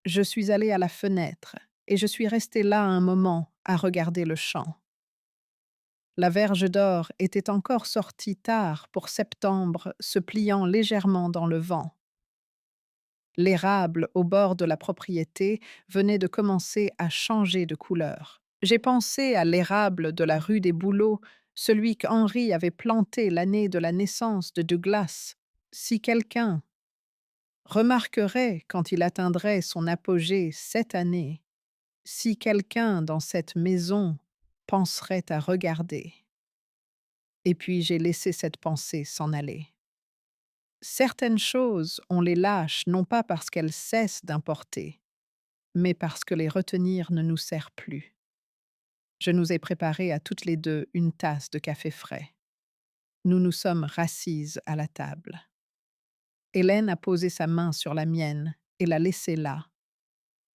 Je suis allée à la fenêtre et je suis restée là un moment à regarder le champ. La verge d'or était encore sortie tard pour septembre, se pliant légèrement dans le vent. L'érable au bord de la propriété venait de commencer à changer de couleur. J'ai pensé à l'érable de la rue des Bouleaux, celui qu'Henri avait planté l'année de la naissance de Douglas. Si quelqu'un remarquerait quand il atteindrait son apogée cette année, si quelqu'un dans cette maison penserait à regarder. Et puis j'ai laissé cette pensée s'en aller. Certaines choses, on les lâche non pas parce qu'elles cessent d'importer, mais parce que les retenir ne nous sert plus. Je nous ai préparé à toutes les deux une tasse de café frais. Nous nous sommes rassises à la table. Hélène a posé sa main sur la mienne et l'a laissée là,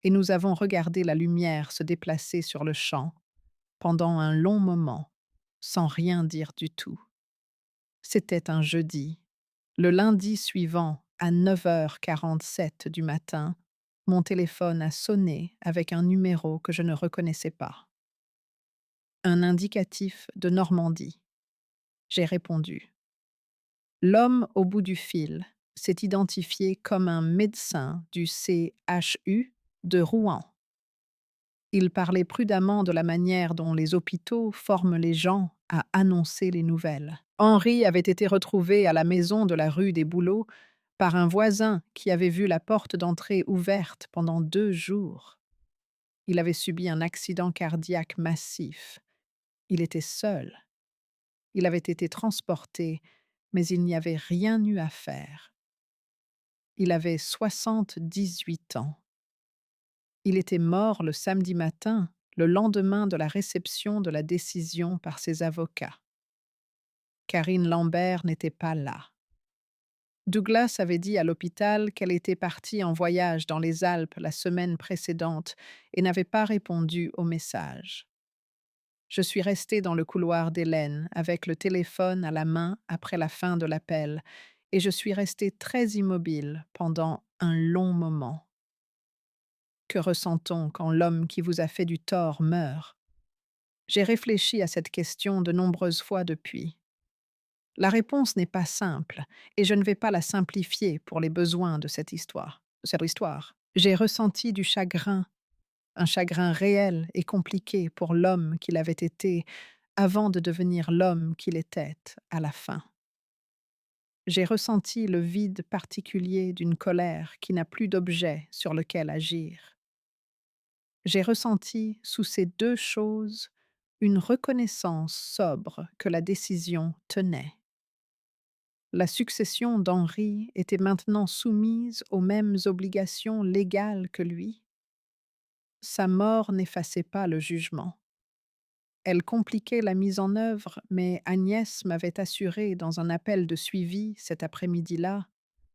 et nous avons regardé la lumière se déplacer sur le champ pendant un long moment, sans rien dire du tout. C'était un jeudi. Le lundi suivant, à 9h47 du matin, mon téléphone a sonné avec un numéro que je ne reconnaissais pas. Un indicatif de Normandie. J'ai répondu. L'homme au bout du fil s'est identifié comme un médecin du CHU de Rouen. Il parlait prudemment de la manière dont les hôpitaux forment les gens à annoncer les nouvelles. Henri avait été retrouvé à la maison de la rue des Bouleaux par un voisin qui avait vu la porte d'entrée ouverte pendant 2 jours. Il avait subi un accident cardiaque massif. Il était seul. Il avait été transporté, mais il n'y avait rien eu à faire. Il avait 78 ans. Il était mort le samedi matin, le lendemain de la réception de la décision par ses avocats. Karine Lambert n'était pas là. Douglas avait dit à l'hôpital qu'elle était partie en voyage dans les Alpes la semaine précédente et n'avait pas répondu au message. Je suis restée dans le couloir d'Hélène avec le téléphone à la main après la fin de l'appel et je suis restée très immobile pendant un long moment. Que ressent-on quand l'homme qui vous a fait du tort meurt? J'ai réfléchi à cette question de nombreuses fois depuis. La réponse n'est pas simple, et je ne vais pas la simplifier pour les besoins de cette histoire. J'ai ressenti du chagrin, un chagrin réel et compliqué pour l'homme qu'il avait été avant de devenir l'homme qu'il était à la fin. J'ai ressenti le vide particulier d'une colère qui n'a plus d'objet sur lequel agir. J'ai ressenti sous ces deux choses une reconnaissance sobre que la décision tenait. La succession d'Henri était maintenant soumise aux mêmes obligations légales que lui. Sa mort n'effaçait pas le jugement. Elle compliquait la mise en œuvre, mais Agnès m'avait assuré dans un appel de suivi cet après-midi-là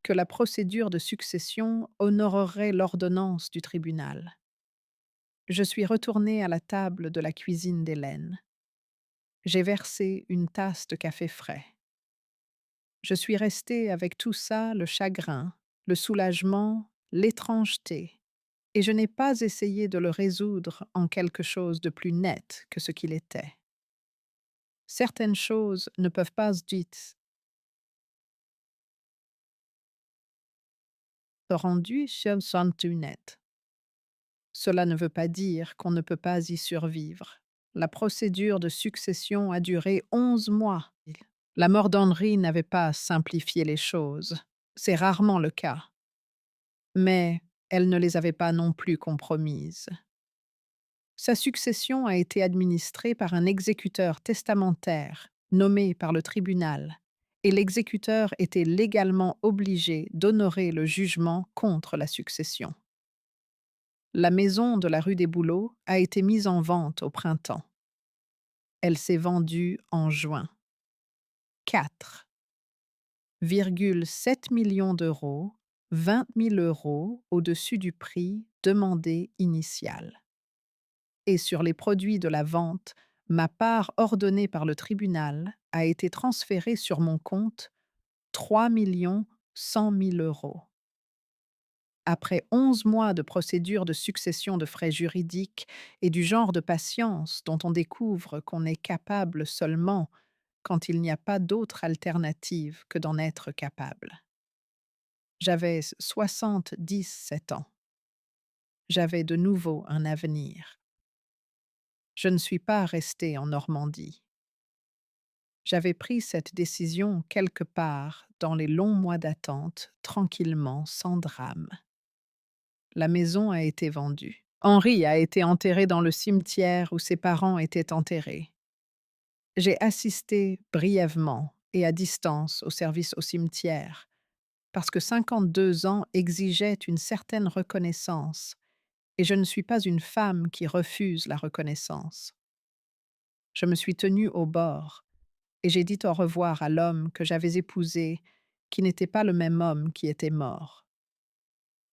que la procédure de succession honorerait l'ordonnance du tribunal. Je suis retournée à la table de la cuisine d'Hélène. J'ai versé une tasse de café frais. Je suis restée avec tout ça, le chagrin, le soulagement, l'étrangeté, et je n'ai pas essayé de le résoudre en quelque chose de plus net que ce qu'il était. Certaines choses ne peuvent pas se dites rendues sont net. Cela ne veut pas dire qu'on ne peut pas y survivre. La procédure de succession a duré 11 mois. La mort d'Henri n'avait pas simplifié les choses. C'est rarement le cas. Mais elle ne les avait pas non plus compromises. Sa succession a été administrée par un exécuteur testamentaire nommé par le tribunal, et l'exécuteur était légalement obligé d'honorer le jugement contre la succession. La maison de la rue des Bouleaux a été mise en vente au printemps. Elle s'est vendue en juin. 4,7 millions d'euros, 20 000 euros au-dessus du prix demandé initial. Et sur les produits de la vente, Ma part ordonnée par le tribunal a été transférée sur mon compte 3 100 000 euros. Après 11 mois de procédure de succession de frais juridiques et du genre de patience dont on découvre qu'on est capable seulement quand il n'y a pas d'autre alternative que d'en être capable. J'avais 77 ans. J'avais de nouveau un avenir. Je ne suis pas restée en Normandie. J'avais pris cette décision quelque part dans les longs mois d'attente, tranquillement, sans drame. La maison a été vendue. Henri a été enterré dans le cimetière où ses parents étaient enterrés. J'ai assisté brièvement et à distance au service au cimetière, parce que 52 ans exigeaient une certaine reconnaissance, et je ne suis pas une femme qui refuse la reconnaissance. Je me suis tenue au bord, et j'ai dit au revoir à l'homme que j'avais épousé, qui n'était pas le même homme qui était mort.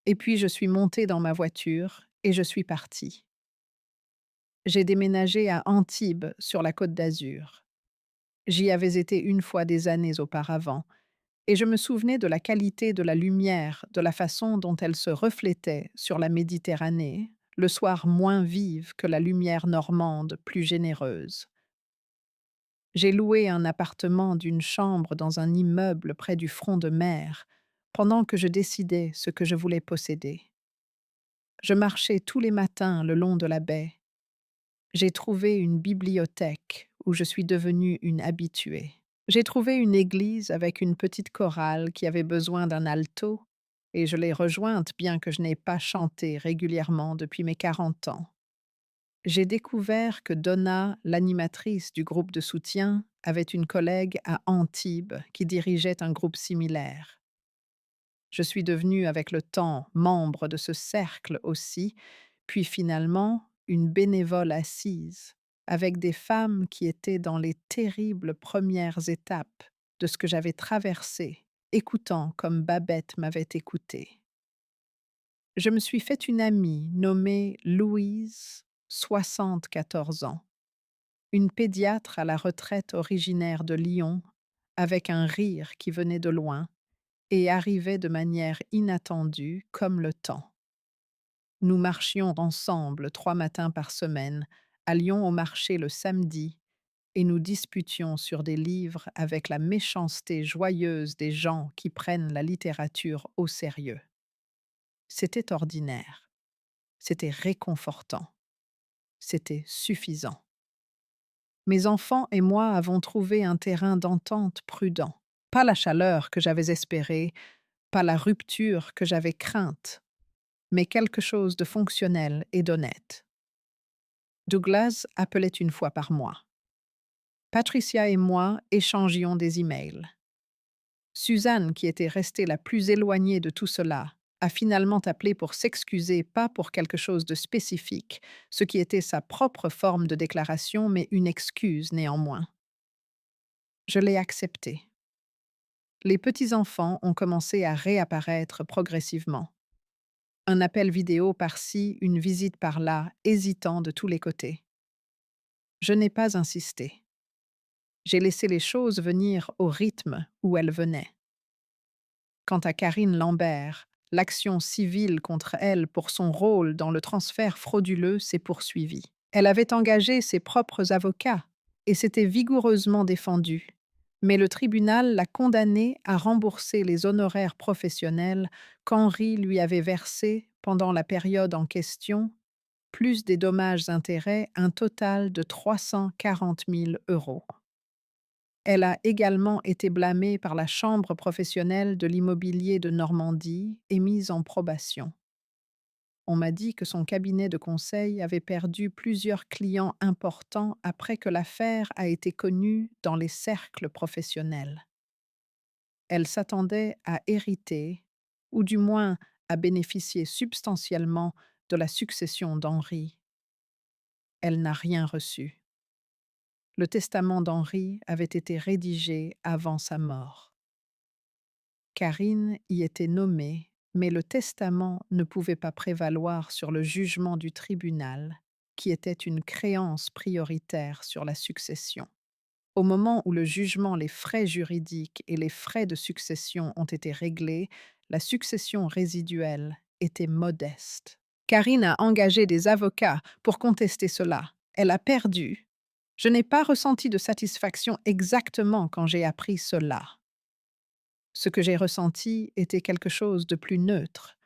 Et puis je suis montée dans ma voiture et je suis partie. J'ai déménagé à Antibes, sur la Côte d'Azur. J'y avais été une fois des années auparavant, et je me souvenais de la qualité de la lumière, de la façon dont elle se reflétait sur la Méditerranée, le soir moins vive que la lumière normande, plus généreuse. J'ai loué un appartement d'une chambre dans un immeuble près du front de mer, pendant que je décidais ce que je voulais posséder. Je marchais tous les matins le long de la baie. J'ai trouvé une bibliothèque où je suis devenue une habituée. J'ai trouvé une église avec une petite chorale qui avait besoin d'un alto, et je l'ai rejointe bien que je n'ai pas chanté régulièrement depuis mes 40 ans. J'ai découvert que Donna, l'animatrice du groupe de soutien, avait une collègue à Antibes qui dirigeait un groupe similaire. Je suis devenue avec le temps membre de ce cercle aussi, puis finalement une bénévole assise, avec des femmes qui étaient dans les terribles premières étapes de ce que j'avais traversé, écoutant comme Babette m'avait écouté. Je me suis fait une amie nommée Louise, 74 ans, une pédiatre à la retraite originaire de Lyon, avec un rire qui venait de loin et arrivait de manière inattendue comme le temps. Nous marchions ensemble 3 matins par semaine, allions au marché le samedi et nous disputions sur des livres avec la méchanceté joyeuse des gens qui prennent la littérature au sérieux. C'était ordinaire, c'était réconfortant, c'était suffisant. Mes enfants et moi avons trouvé un terrain d'entente prudent, pas la chaleur que j'avais espérée, pas la rupture que j'avais crainte, mais quelque chose de fonctionnel et d'honnête. Douglas appelait une fois par mois. Patricia et moi échangions des emails. Suzanne, qui était restée la plus éloignée de tout cela, a finalement appelé pour s'excuser, pas pour quelque chose de spécifique, ce qui était sa propre forme de déclaration, mais une excuse néanmoins. Je l'ai acceptée. Les petits-enfants ont commencé à réapparaître progressivement. Un appel vidéo par-ci, une visite par-là, hésitant de tous les côtés. Je n'ai pas insisté. J'ai laissé les choses venir au rythme où elles venaient. Quant à Karine Lambert, l'action civile contre elle pour son rôle dans le transfert frauduleux s'est poursuivie. Elle avait engagé ses propres avocats et s'était vigoureusement défendue, mais le tribunal l'a condamnée à rembourser les honoraires professionnels qu'Henri lui avait versés pendant la période en question, plus des dommages-intérêts, un total de 340 000 euros. Elle a également été blâmée par la Chambre professionnelle de l'immobilier de Normandie et mise en probation. On m'a dit que son cabinet de conseil avait perdu plusieurs clients importants après que l'affaire a été connue dans les cercles professionnels. Elle s'attendait à hériter, ou du moins à bénéficier substantiellement de la succession d'Henri. Elle n'a rien reçu. Le testament d'Henri avait été rédigé avant sa mort. Karine y était nommée, mais le testament ne pouvait pas prévaloir sur le jugement du tribunal qui était une créance prioritaire sur la succession. Au moment où le jugement, les frais juridiques et les frais de succession ont été réglés, la succession résiduelle était modeste. Karine a engagé des avocats pour contester cela. Elle a perdu. Je n'ai pas ressenti de satisfaction exactement quand j'ai appris cela. Ce que j'ai ressenti était quelque chose de plus neutre.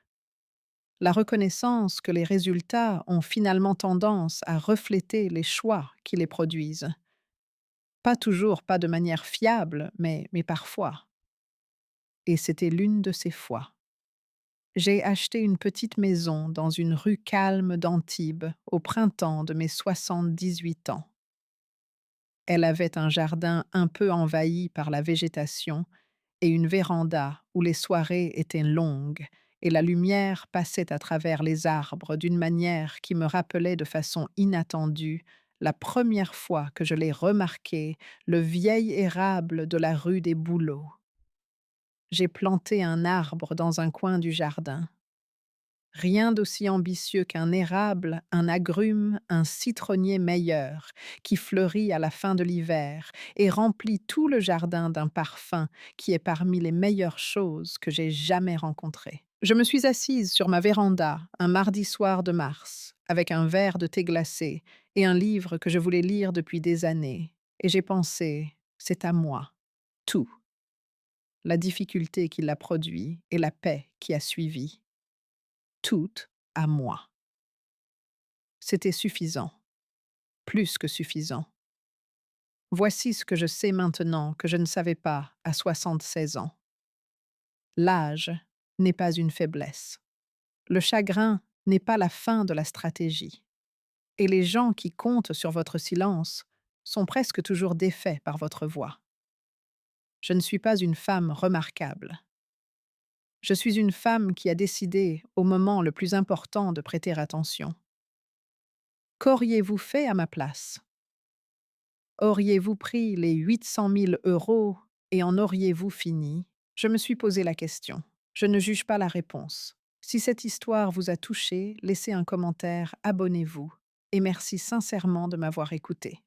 La reconnaissance que les résultats ont finalement tendance à refléter les choix qui les produisent. Pas toujours, pas de manière fiable, mais parfois. Et c'était l'une de ces fois. J'ai acheté une petite maison dans une rue calme d'Antibes au printemps de mes 78 ans. Elle avait un jardin un peu envahi par la végétation et une véranda où les soirées étaient longues et la lumière passait à travers les arbres d'une manière qui me rappelait de façon inattendue la première fois que je l'ai remarqué, le vieil érable de la rue des Bouleaux. J'ai planté un arbre dans un coin du jardin. Rien d'aussi ambitieux qu'un érable, un agrume, un citronnier meilleur, qui fleurit à la fin de l'hiver et remplit tout le jardin d'un parfum qui est parmi les meilleures choses que j'ai jamais rencontrées. Je me suis assise sur ma véranda un mardi soir de mars, avec un verre de thé glacé et un livre que je voulais lire depuis des années, et j'ai pensé, c'est à moi, tout, la difficulté qui l'a produit et la paix qui a suivi, tout à moi. C'était suffisant, plus que suffisant. Voici ce que je sais maintenant que je ne savais pas à 76 ans. L'âge n'est pas une faiblesse. Le chagrin n'est pas la fin de la stratégie. Et les gens qui comptent sur votre silence sont presque toujours défaits par votre voix. Je ne suis pas une femme remarquable. Je suis une femme qui a décidé, au moment le plus important, de prêter attention. Qu'auriez-vous fait à ma place? Auriez-vous pris les 800 000 € et en auriez-vous fini? Je me suis posé la question. Je ne juge pas la réponse. Si cette histoire vous a touché, laissez un commentaire, abonnez-vous et merci sincèrement de m'avoir écouté.